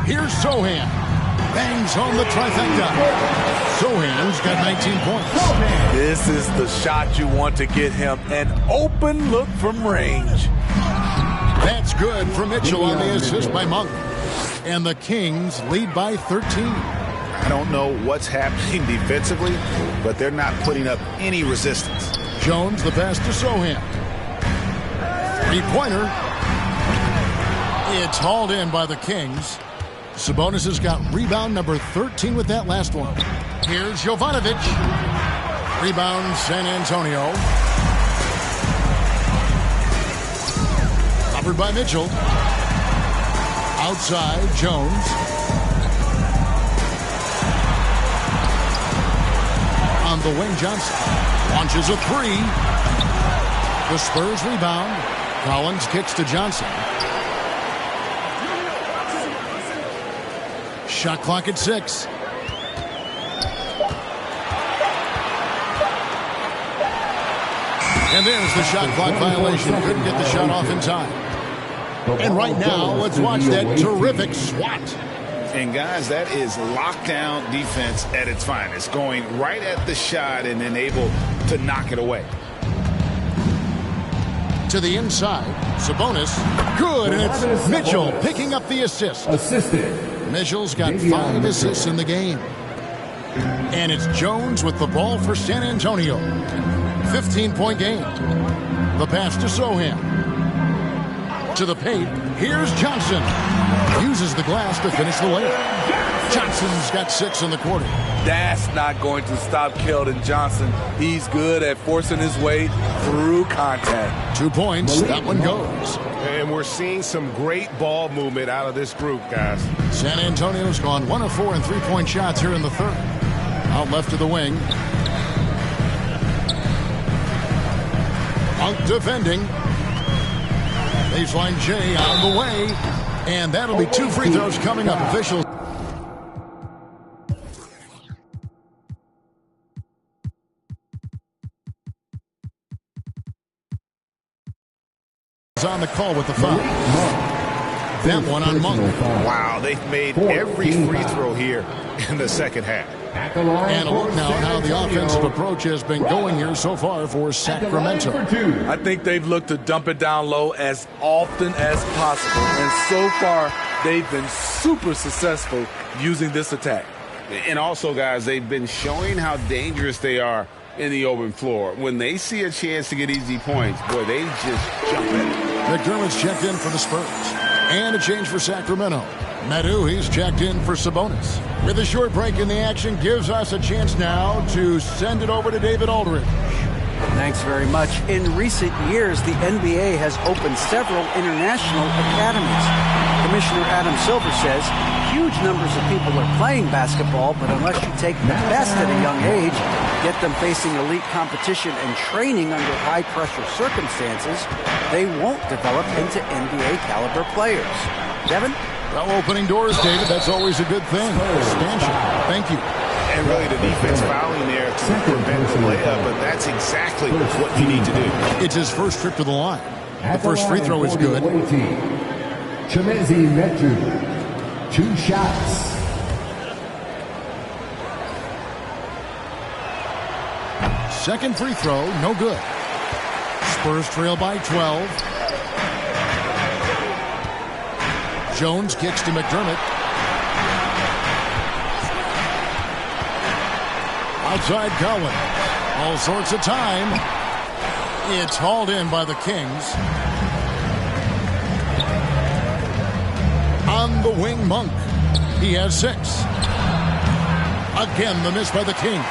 Here's Sohan. Bangs home the trifecta. Sohan's got 19 points. This is the shot you want to get him. An open look from range. That's good for Mitchell on the assist by Monk. And the Kings lead by 13. I don't know what's happening defensively, but they're not putting up any resistance. Jones, the pass to Sohan. 3-pointer. It's hauled in by the Kings. Sabonis has got rebound number 13 with that last one. Here's Jovanovic. Rebound San Antonio. Covered by Mitchell. Outside, Jones. On the wing, Johnson. Launches a 3. The Spurs rebound. Collins kicks to Johnson. Shot clock at 6. And there's the shot clock violation. Couldn't get the shot off in time. And right now, let's watch that terrific swat. And guys, that is lockdown defense at its finest. Going right at the shot and then able to knock it away. To the inside, Sabonis, good, and it's Mitchell picking up the assist. Mitchell's got 5 assists in the game. And it's Jones with the ball for San Antonio. 15-point game. The pass to Sohan. To the paint, here's Johnson. Uses the glass to finish the layup. Johnson's got 6 in the quarter. That's not going to stop Keldon Johnson. He's good at forcing his way through contact. 2 points, that one goes. And we're seeing some great ball movement out of this group, guys. San Antonio's gone 1 of 4 in 3-point shots here in the third. Out left to the wing. Monk defending. Baseline J on the way. And that'll be 2 free throws coming up. Officials. On the call with the foul. That one on Monk. Wow, they've made every free throw here in the second half. And a look now at how the offensive approach has been going here so far for Sacramento. I think they've looked to dump it down low as often as possible. And so far, they've been super successful using this attack. And also, guys, they've been showing how dangerous they are in the open floor. When they see a chance to get easy points, boy, they just jump in. McDermott's checked in for the Spurs. And a change for Sacramento. Medu, he's checked in for Sabonis. With a short break in the action, gives us a chance now to send it over to David Aldridge. Thanks very much. In recent years, the NBA has opened several international academies. Commissioner Adam Silver says huge numbers of people are playing basketball, but unless you take the best at a young age, get them facing elite competition and training under high-pressure circumstances, they won't develop into NBA-caliber players. Devin? Well, opening doors, David, that's always a good thing. Expansion. Thank you. And really the defense fouling there to prevent the layup, but that's exactly what you need to do. It's his first trip to the line. The first free throw is good. Chemezi Metu, 2 shots. Second free throw, no good. Spurs trail by 12. Jones kicks to McDermott. Outside Cowan. All sorts of time. It's hauled in by the Kings. On the wing, Monk. He has 6. Again, the miss by the Kings.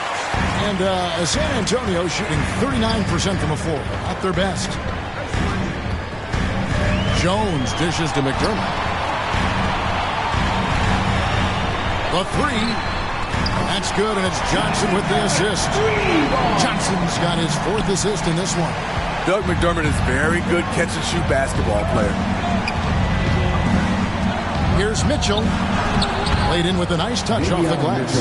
And San Antonio shooting 39% from the floor. At their best. Jones dishes to McDermott. The 3. That's good, and it's Johnson with the assist. Johnson's got his 4th assist in this one. Doug McDermott is very good catch-and-shoot basketball player. Here's Mitchell. Laid in with a nice touch off the glass.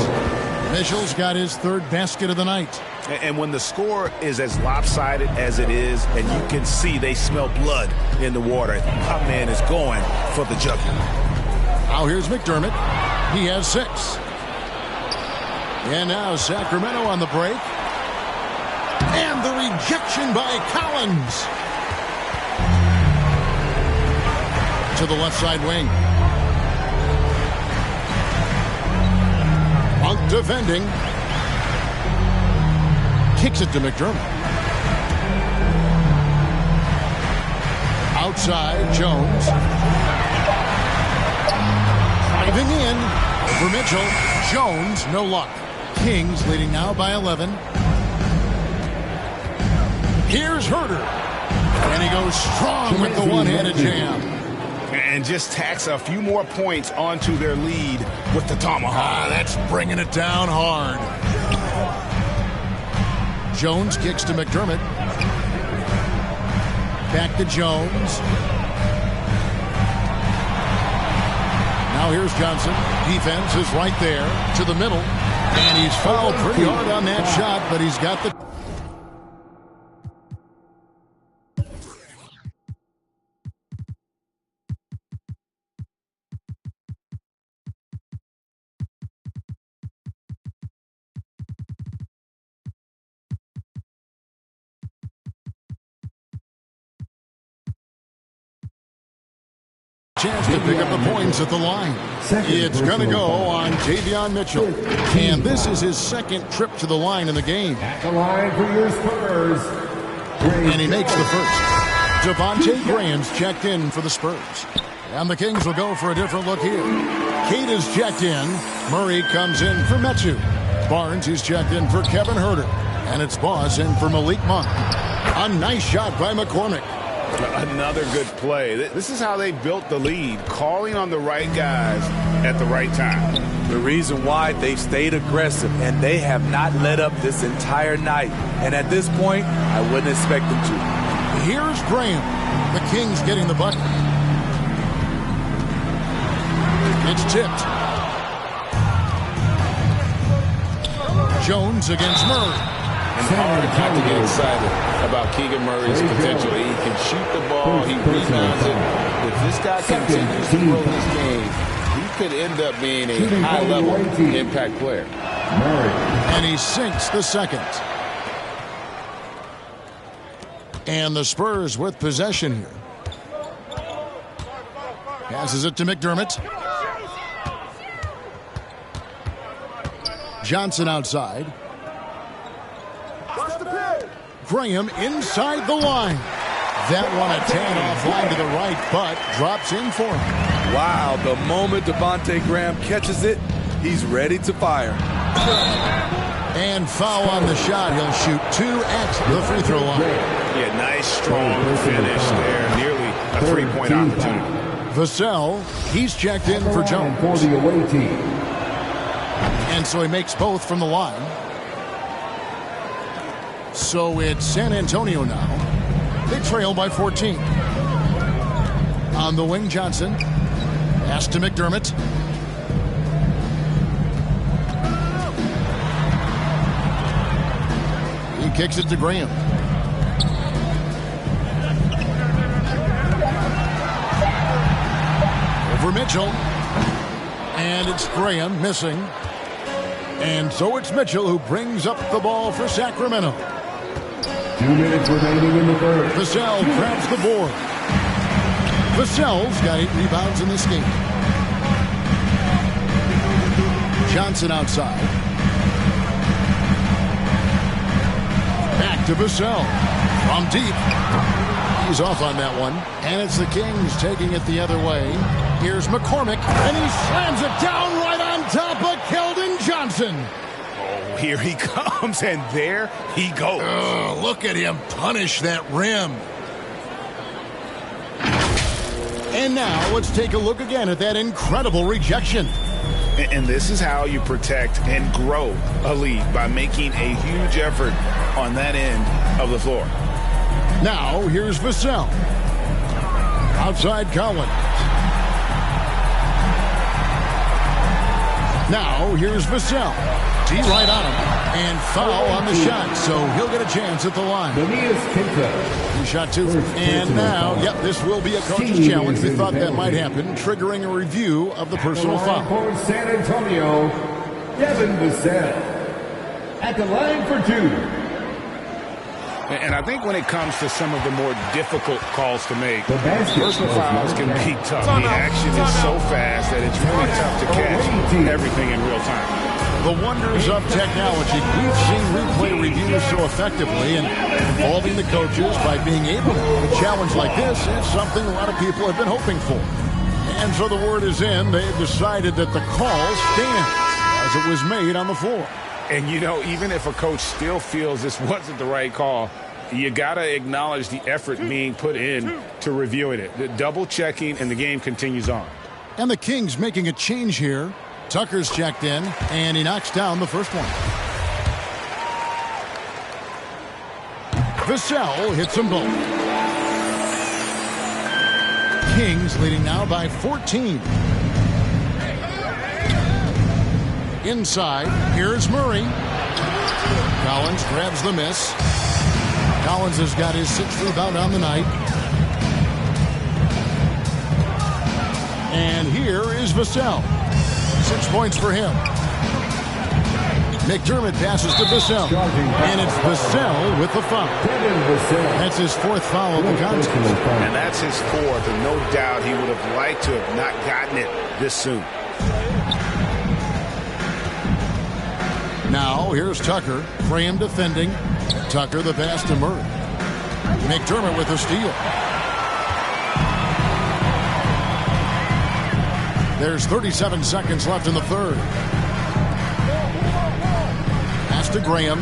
Mitchell's got his 3rd basket of the night. And when the score is as lopsided as it is, and you can see they smell blood in the water, my man is going for the jugular. Now here's McDermott. He has 6. And now Sacramento on the break. And the rejection by Collins. To the left side wing. Monk defending. Kicks it to McDermott. Outside, Jones. Driving in. Over Mitchell. Jones, no luck. Kings leading now by 11. Here's Herter. And he goes strong with the one-handed jam. And just tacks a few more points onto their lead with the tomahawk. That's bringing it down hard. Jones kicks to McDermott. Back to Jones. Now here's Johnson. Defense is right there to the middle. And he's fouled pretty hard on that shot, but he's got the... chance to pick up the points at the line. It's going to go on Davion Mitchell. And this is his second trip to the line in the game. At the line for your Spurs. And he makes the first. Devontae Graham's checked in for the Spurs. And the Kings will go for a different look here. Kate is checked in. Murray comes in for Metu. Barnes is checked in for Kevin Huerter. And it's Boss in for Malik Monk. A nice shot by McCormick. Another good play. This is how they built the lead, calling on the right guys at the right time. The reason why they've stayed aggressive, and they have not let up this entire night. And at this point, I wouldn't expect them to. Here's Graham. The Kings getting the bucket. It's tipped. Jones against Murray. And hard not to get excited about Keegan Murray's potential. He can shoot the ball. He rebounds it. If this guy continues to grow this game, he could end up being a high-level impact player. And he sinks the second. And the Spurs with possession here. Passes it to McDermott. Johnson outside. Graham inside the line. That one a tan off line to the right, but drops in for him. Wow, the moment Devontae Graham catches it, he's ready to fire. And foul on the shot. He'll shoot 2 at the free throw line. Yeah, nice, strong finish there. Nearly a three-point opportunity. Vassell, he's checked in for Jones. For the away team. And so he makes both from the line. So it's San Antonio now. They trail by 14. On the wing, Johnson. Pass to McDermott. He kicks it to Graham. Over Mitchell. And it's Graham missing. And so it's Mitchell who brings up the ball for Sacramento. 2 minutes remaining in the third. Vassell grabs the board. Vassell's got 8 rebounds in this game. Johnson outside. Back to Vassell. From deep. He's off on that one. And it's the Kings taking it the other way. Here's McCormick. And he slams it down right on top of Keldon Johnson. Oh, here he comes, and there he goes. Oh, look at him punish that rim. And now let's take a look again at that incredible rejection. And this is how you protect and grow a lead, by making a huge effort on that end of the floor. Now here's Vassell. Outside Collins. Now here's Vassell. D right on him. And foul on the shot, so he'll get a chance at the line. He shot 2. And now, yep, this will be a coach's challenge. We thought that might happen, triggering a review of the personal foul. For San Antonio, Devin Vassell. At the line for 2. And I think when it comes to some of the more difficult calls to make, personal fouls can be tough. The action is so fast that it's really tough to catch everything in real time. The wonders of technology. We've seen replay reviews so effectively, and involving the coaches by being able to have a challenge like this is something a lot of people have been hoping for. And so the word is in. They've decided that the call stands as it was made on the floor. And, you know, even if a coach still feels this wasn't the right call, you got to acknowledge the effort being put in to reviewing it. The double checking, and the game continues on. And the Kings making a change here. Tucker's checked in, and he knocks down the first one. Vassell hits them both. Kings leading now by 14. Inside, here's Murray. Collins grabs the miss. Collins has got his 6th rebound on the night. And here is Vassell. 6 points for him. McDermott passes to Vassell. And it's Vassell with the foul. That's his fourth foul of the contest. And that's his fourth, and no doubt he would have liked to have not gotten it this soon. Now, here's Tucker. Graham defending. Tucker the pass to Murray. McDermott with a steal. There's 37 seconds left in the third. Pass to Graham.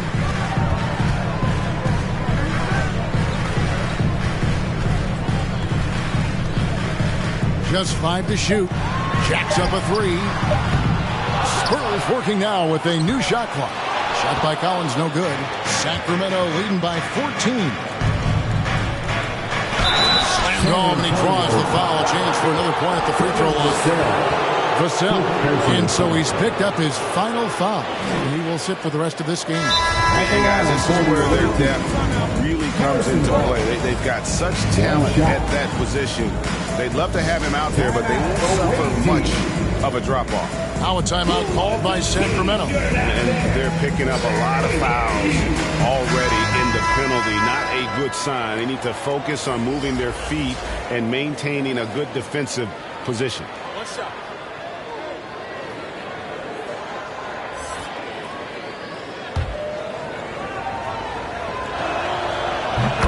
Just 5 to shoot. Jacks up a 3. Spurs working now with a new shot clock. Shot by Collins, no good. Sacramento leading by 14. Slammed home, and he draws the foul. Chance for another point at the free throw line. Vassell. And so he's picked up his final foul. He will sit for the rest of this game. Hey guys, this is where their depth really comes into play. They've got such talent at that position. They'd love to have him out there, but they won't suffer much of a drop-off. Now a timeout called by Sacramento. And they're picking up a lot of fouls already in the penalty. Not a good sign. They need to focus on moving their feet and maintaining a good defensive position. One shot.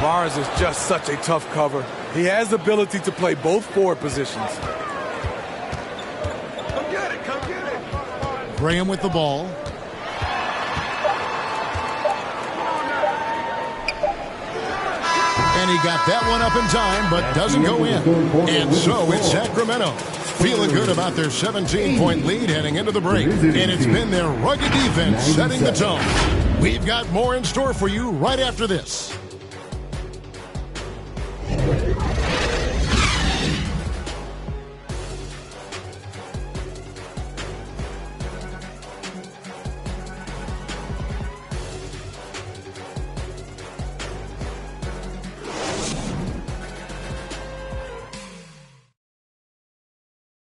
Barnes is just such a tough cover. He has the ability to play both forward positions. Come get it, come get it. Graham with the ball. And he got that one up in time, but doesn't go in. And so it's Sacramento feeling good about their 17-point lead heading into the break. And it's been their rugged defense setting the tone. We've got more in store for you right after this.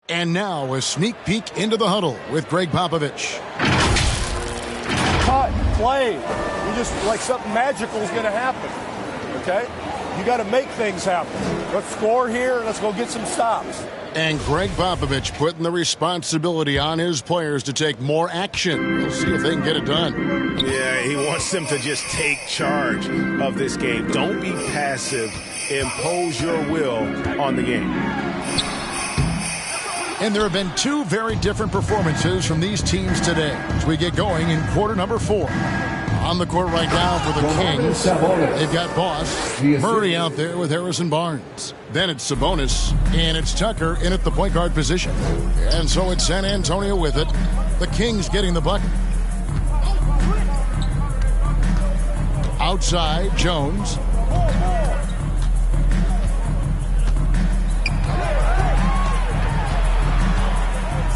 And now a sneak peek into the huddle with Greg Popovich. Cut, play. You just like something magical is going to happen. Okay? You got to make things happen. Let's score here. Let's go get some stops. And Greg Popovich putting the responsibility on his players to take more action. We'll see if they can get it done. Yeah, he wants them to just take charge of this game. Don't be passive. Impose your will on the game. And there have been two very different performances from these teams today as we get going in quarter number 4. On the court right now for the Kings, they've got Boss, Murray out there with Harrison Barnes. Then it's Sabonis, and it's Tucker in at the point guard position. And so it's San Antonio with it. The Kings getting the bucket. Outside, Jones.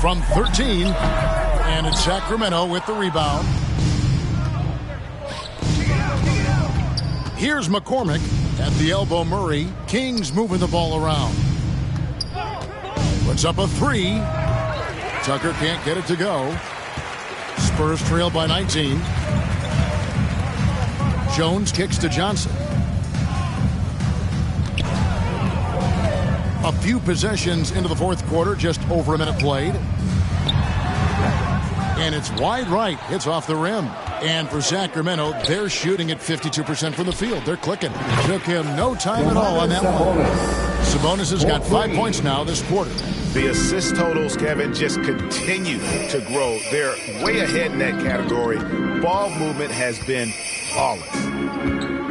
From 13, and it's Sacramento with the rebound. Here's McCormick at the elbow. Murray. Kings moving the ball around. Puts up a 3. Tucker can't get it to go. Spurs trail by 19. Jones kicks to Johnson. A few possessions into the fourth quarter, just over a minute played. And it's wide right. It's off the rim. And for Sacramento, they're shooting at 52% from the field. They're clicking. Took him no time at all on that one. Sabonis has got 5 points now this quarter. The assist totals, Kevin, just continue to grow. They're way ahead in that category. Ball movement has been flawless.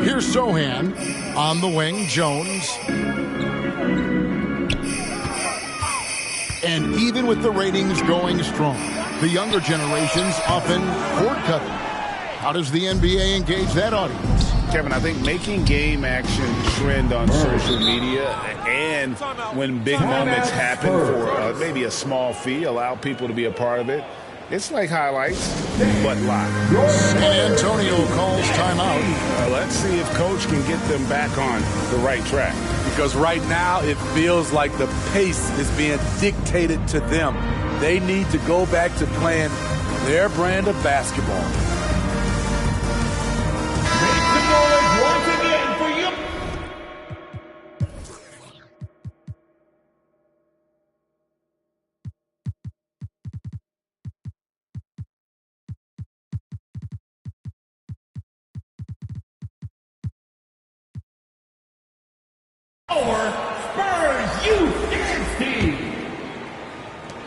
Here's Sohan on the wing. Jones. And even with the ratings going strong, the younger generations often cord cutting. How does the NBA engage that audience? Kevin, I think making game action trend on social media and when big moments happen for maybe a small fee, allow people to be a part of it. It's like highlights, but live. San Antonio calls timeout. Let's see if Coach can get them back on the right track. Because right now it feels like the pace is being dictated to them. They need to go back to playing their brand of basketball. Spurs Youth Dance Team.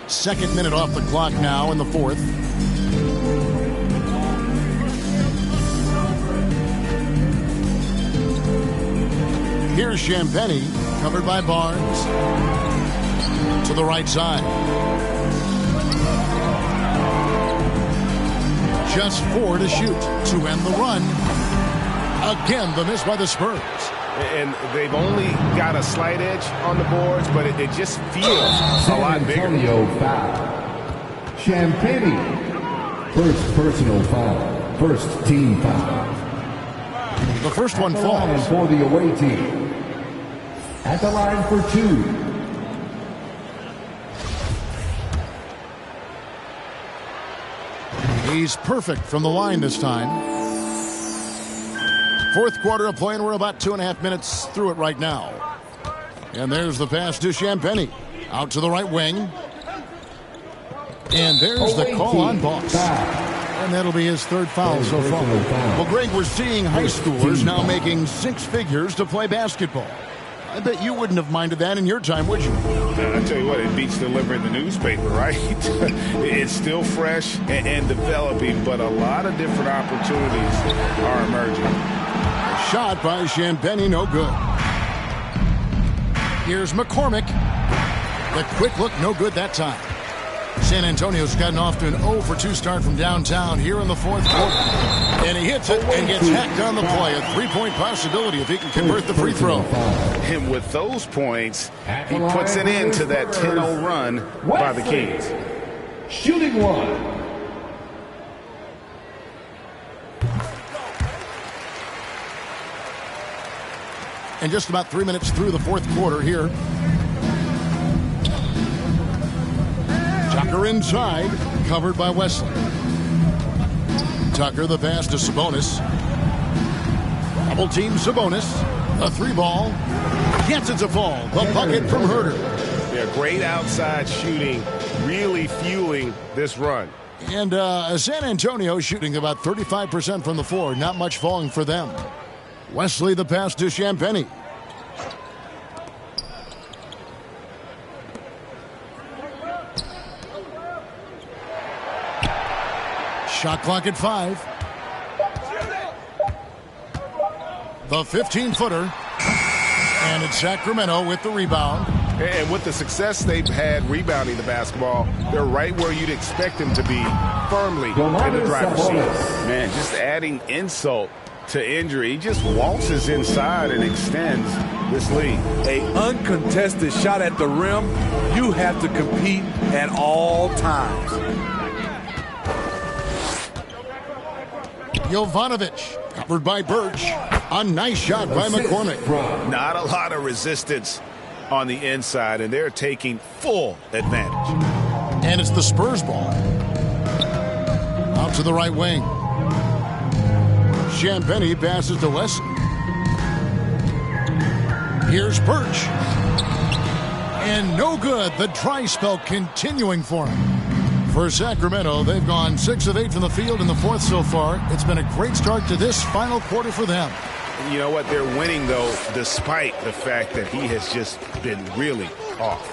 Second minute off the clock now in the fourth. Here's Champagny, covered by Barnes. To the right side. Just 4 to shoot to end the run. Again, the miss by the Spurs. And they've only got a slight edge on the boards, but it just feels a lot bigger. San Antonio foul. Champagny. First personal foul. First team foul. The first one falls. For the away team. At the line for 2. He's perfect from the line this time. Fourth quarter of play, and we're about 2.5 minutes through it right now. And there's the pass to Champagny. Out to the right wing. And there's the call on Boss. And that'll be his third foul so far. Well, Greg, we're seeing high schoolers now making 6 figures to play basketball. I bet you wouldn't have minded that in your time, would you? I tell you what, it beats delivering the newspaper, right? It's still fresh and developing, but a lot of different opportunities are emerging. Shot by Champagny, no good. Here's McCormick. The quick look, no good that time. San Antonio's gotten off to an 0-for-2 start from downtown here in the fourth quarter. And he hits it and gets hacked on the play. A 3-point possibility if he can convert the free throw. And with those points, he puts it into that 10-0 run by the Kings. Shooting one. And just about 3 minutes through the fourth quarter here. Tucker inside, covered by Wesley. Tucker, the pass to Sabonis. Double team Sabonis. A 3-ball. Gets it to fall. The bucket from Herter. Yeah, great outside shooting, really fueling this run. And San Antonio shooting about 35% from the floor. Not much falling for them. Wesley, the pass to Champagny. Shot clock at 5. The 15-footer. And it's Sacramento with the rebound. And with the success they've had rebounding the basketball, they're right where you'd expect them to be, firmly in the driver's seat. Man, just adding insult to injury. He just waltzes inside and extends this lead. An uncontested shot at the rim, you have to compete at all times. Jovanovic, covered by Birch. A nice shot by McCormick. Not a lot of resistance on the inside, and they're taking full advantage. And it's the Spurs ball. Out to the right wing. Champagny passes to Wesley. Here's Birch. And no good. The dry spell continuing for him. For Sacramento, they've gone 6 of 8 from the field in the fourth so far. It's been a great start to this final quarter for them. You know what? They're winning, though, despite the fact that he has just been really off.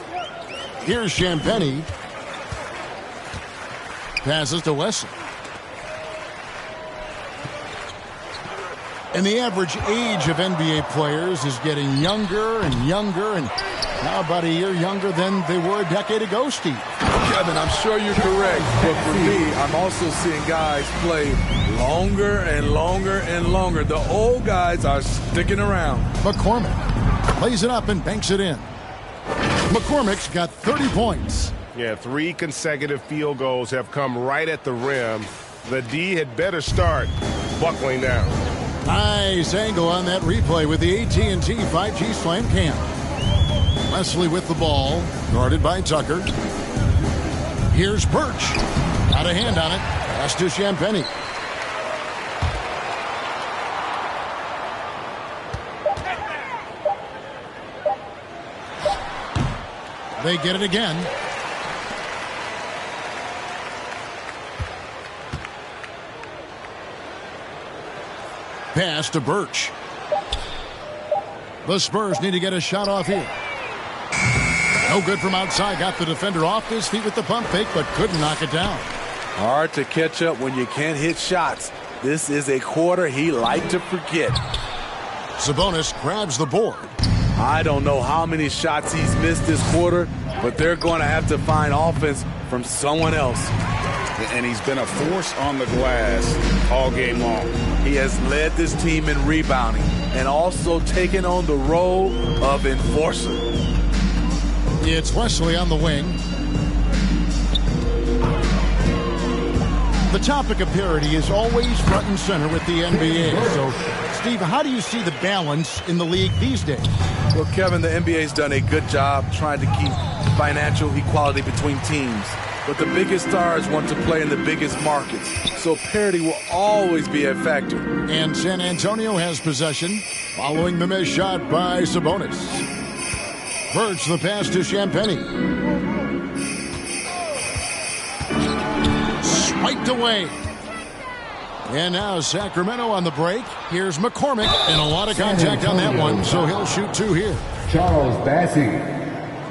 Here's Champagny. Passes to Wesley. And the average age of NBA players is getting younger and younger, and now about a year younger than they were a decade ago, Steve. Kevin, I'm sure you're correct, but for me, I'm also seeing guys play longer and longer and longer. The old guys are sticking around. McCormick plays it up and banks it in. McCormick's got 30 points. Yeah, 3 consecutive field goals have come right at the rim. The D had better start buckling down. Nice angle on that replay with the AT&T 5G Slam Cam. Wesley with the ball, guarded by Tucker. Here's Birch. Got a hand on it. Pass to Champagny. They get it again. Pass to Birch. The Spurs need to get a shot off here. No good from outside. Got the defender off his feet with the pump fake, but couldn't knock it down. Hard to catch up when you can't hit shots. This is a quarter he liked to forget. Sabonis grabs the board. I don't know how many shots he's missed this quarter, but they're going to have to find offense from someone else. And he's been a force on the glass all game long. He has led this team in rebounding and also taken on the role of enforcer. It's Wesley on the wing. The topic of parity is always front and center with the NBA. So, Steve, how do you see the balance in the league these days? Well, Kevin, the NBA's done a good job trying to keep financial equality between teams. But the biggest stars want to play in the biggest markets. So parity will always be a factor. And San Antonio has possession following the missed shot by Sabonis. Birch the pass to Champagnie. Swiped away. And now Sacramento on the break. Here's McCormick, and a lot of contact on that one, so he'll shoot two here. Charles Bassey.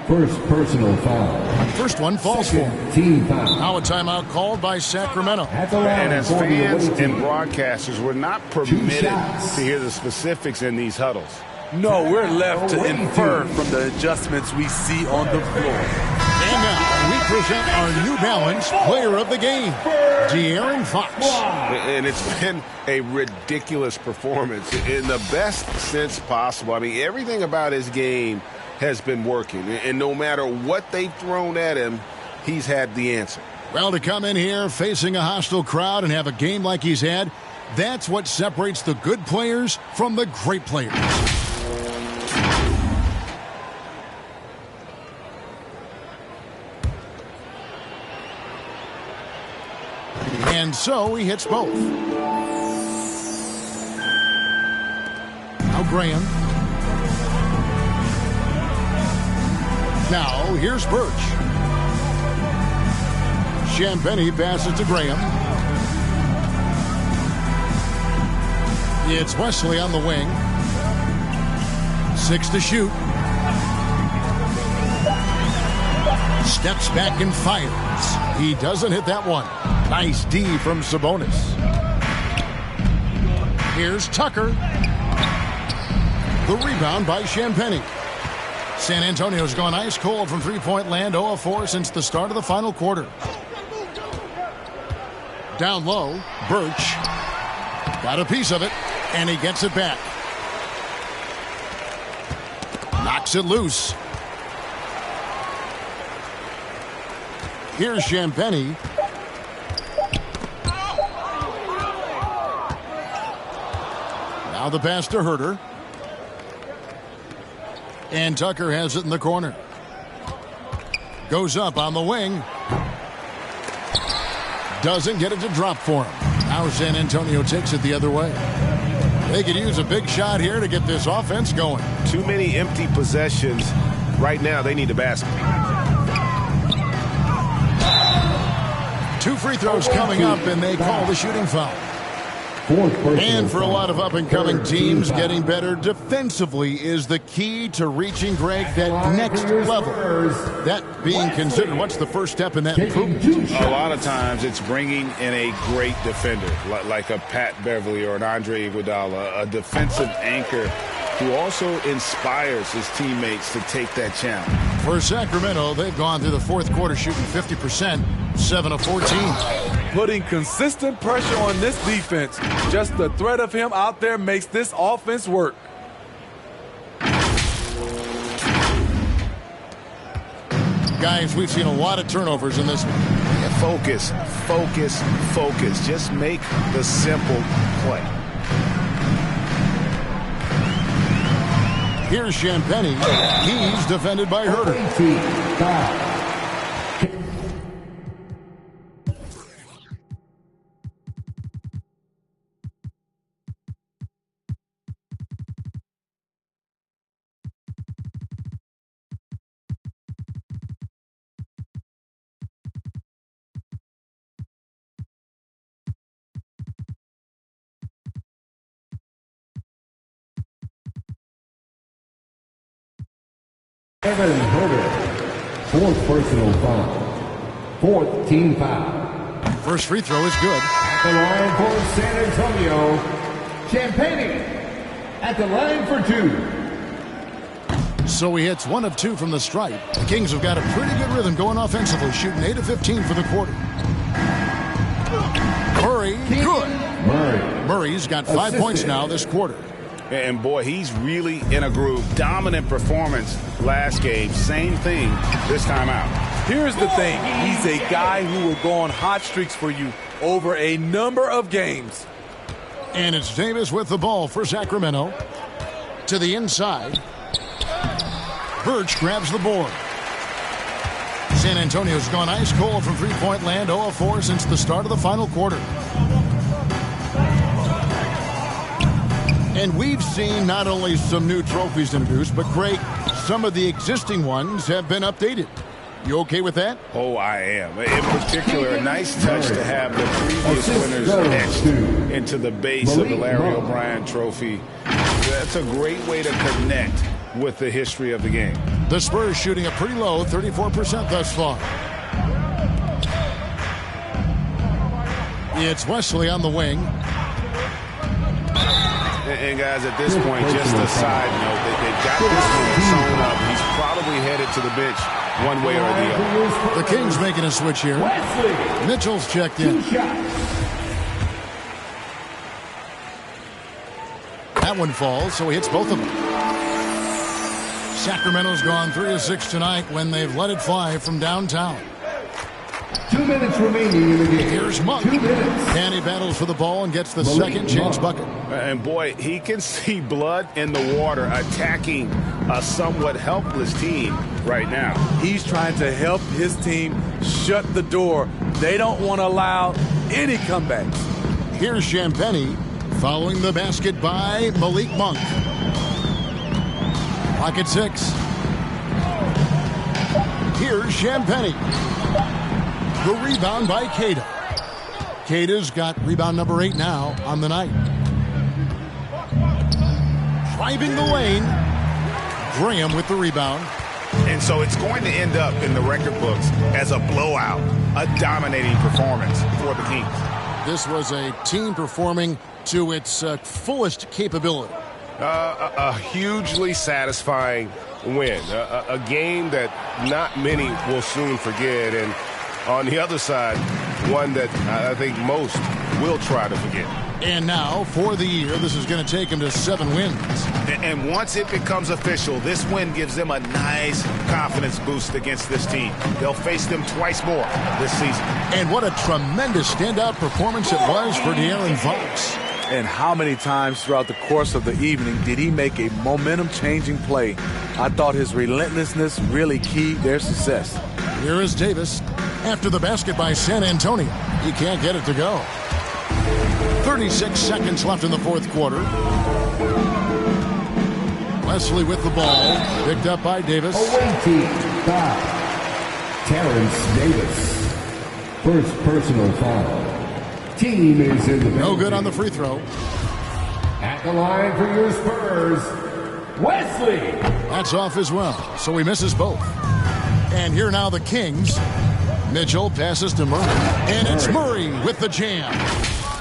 First personal foul. First one falls for him. Team foul. Now a timeout called by Sacramento. And as fans and broadcasters, we're not permitted to hear the specifics in these huddles. No, we're left to infer from the adjustments we see on the floor. And now we present our New Balance Player of the Game, De'Aaron Fox. And it's been a ridiculous performance in the best sense possible. I mean, everything about his game has been working. And no matter what they've thrown at him, he's had the answer. Well, to come in here facing a hostile crowd and have a game like he's had, that's what separates the good players from the great players. And so he hits both. Now Graham. Now here's Birch. Champagnie passes to Graham. It's Wesley on the wing. 6 to shoot. Steps back and fires. He doesn't hit that one. Nice D from Sabonis. Here's Tucker. The rebound by Champagnie. San Antonio's gone ice cold from three-point land, 0 of 4 since the start of the final quarter. Down low, Birch got a piece of it, and he gets it back. Knocks it loose. Here's Champagnie. Now the pass to Herter. And Tucker has it in the corner. Goes up on the wing. Doesn't get it to drop for him. Now San Antonio takes it the other way. They could use a big shot here to get this offense going. Too many empty possessions. Right now, they need a basket. 2 free throws coming up, and they call the shooting foul. And for a lot of up-and-coming teams, getting better defensively is the key to reaching, Greg, that next level. That being considered, what's the first step in that improvement? A lot of times it's bringing in a great defender, like a Pat Beverly or an Andre Iguodala, a defensive anchor who also inspires his teammates to take that challenge. For Sacramento, they've gone through the fourth quarter shooting 50%, 7 of 14. Putting consistent pressure on this defense. Just the threat of him out there makes this offense work. Guys, we've seen a lot of turnovers in this one. Yeah, focus, focus, focus. Just make the simple play. Here's Champagnie. He's defended by Herter. Evan Herder, fourth personal foul. Fourth team foul. First free throw is good. At the line for San Antonio, Champagny at the line for two. So he hits 1 of 2 from the stripe. The Kings have got a pretty good rhythm going offensively, shooting 8 of 15 for the quarter. Murray, good. Murray's got 5 points now this quarter. And boy, he's really in a groove. Dominant performance last game. Same thing this time out. Here's the thing. He's a guy who will go on hot streaks for you over a number of games. And it's Davis with the ball for Sacramento. To the inside. Birch grabs the board. San Antonio's gone ice cold from three-point land, 0 of 4 since the start of the final quarter. And we've seen not only some new trophies introduced, but Craig, some of the existing ones have been updated. You okay with that? Oh, I am. In particular, a nice touch to have the previous winners etched into the base of the Larry O'Brien trophy. That's a great way to connect with the history of the game. The Spurs shooting a pretty low 34% thus far. It's Wesley on the wing. And guys, at this point, just a side note, they've got this one sewn up. He's probably headed to the bench one way or the other. The Kings making a switch here. Mitchell's checked in. That one falls, so he hits both of them. Sacramento's gone 3 of 6 tonight when they've let it fly from downtown. 2 minutes remaining in the game. Here's Monk. 2 minutes. Canny battles for the ball and gets the second chance bucket. And boy, he can see blood in the water attacking a somewhat helpless team right now. He's trying to help his team shut the door. They don't want to allow any comebacks. Here's Champagny following the basket by Malik Monk. Pocket 6. Here's Champagny. The rebound by Queta. Queta's got rebound number 8 now on the night. Driving the lane. Graham with the rebound. And so it's going to end up in the record books as a blowout, a dominating performance for the Kings. This was a team performing to its fullest capability. A hugely satisfying win. A game that not many will soon forget. And on the other side, one that I think most will try to forget. And now, for the year, this is going to take him to 7 wins. And once it becomes official, this win gives them a nice confidence boost against this team. They'll face them twice more this season. And what a tremendous standout performance it was for De'Aaron Fox. And how many times throughout the course of the evening did he make a momentum-changing play? I thought his relentlessness really keyed their success. Here is Davis. After the basket by San Antonio, he can't get it to go. 36 seconds left in the fourth quarter. Wesley with the ball, picked up by Davis. Away team foul. Terrence Davis. First personal foul. Team is in the bench. No good on the free throw. At the line for your Spurs, Wesley. That's off as well, so he misses both. And here now the Kings. Mitchell passes to Murray. And it's Murray with the jam.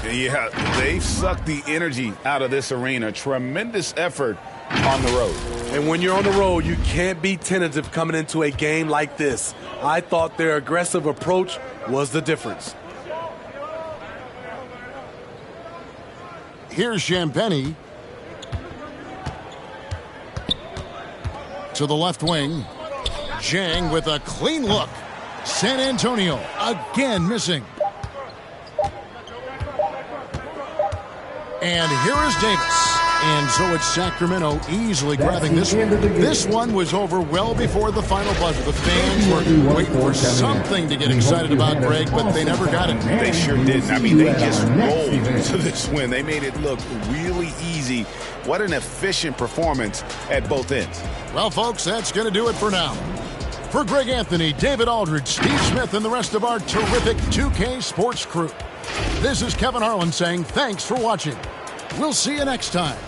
Yeah, they've sucked the energy out of this arena. Tremendous effort on the road. And when you're on the road, you can't be tentative coming into a game like this. I thought their aggressive approach was the difference. Here's Champagny. To the left wing. Zhang with a clean look. San Antonio again missing. And here is Davis. And so it's Sacramento easily grabbing this one. This one was over well before the final buzzer. The fans were waiting for something to get excited about, Greg, but they never got it. They sure didn't. I mean, they just rolled to this win. They made it look really easy. What an efficient performance at both ends. Well, folks, that's going to do it for now. For Greg Anthony, David Aldridge, Steve Smith, and the rest of our terrific 2K Sports crew, this is Kevin Harlan saying thanks for watching. We'll see you next time.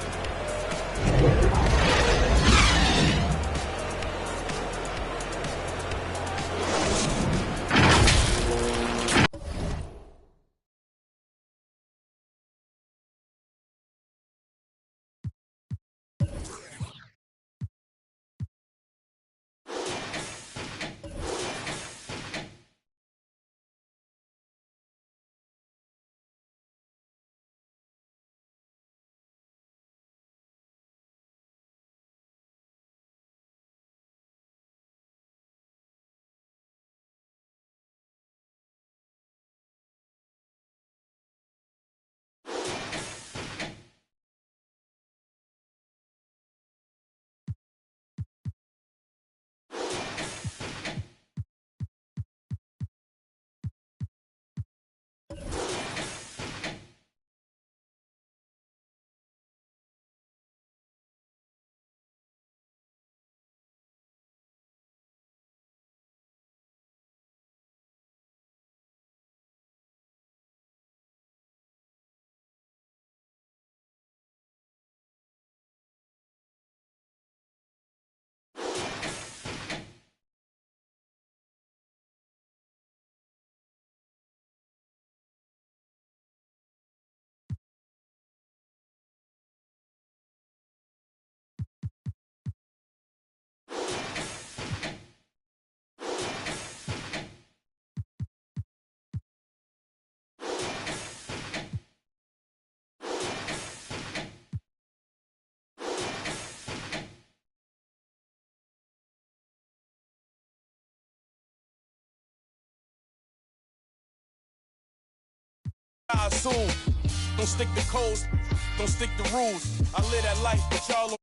I assume. Don't stick to codes, don't stick to rules. I live that life, but y'all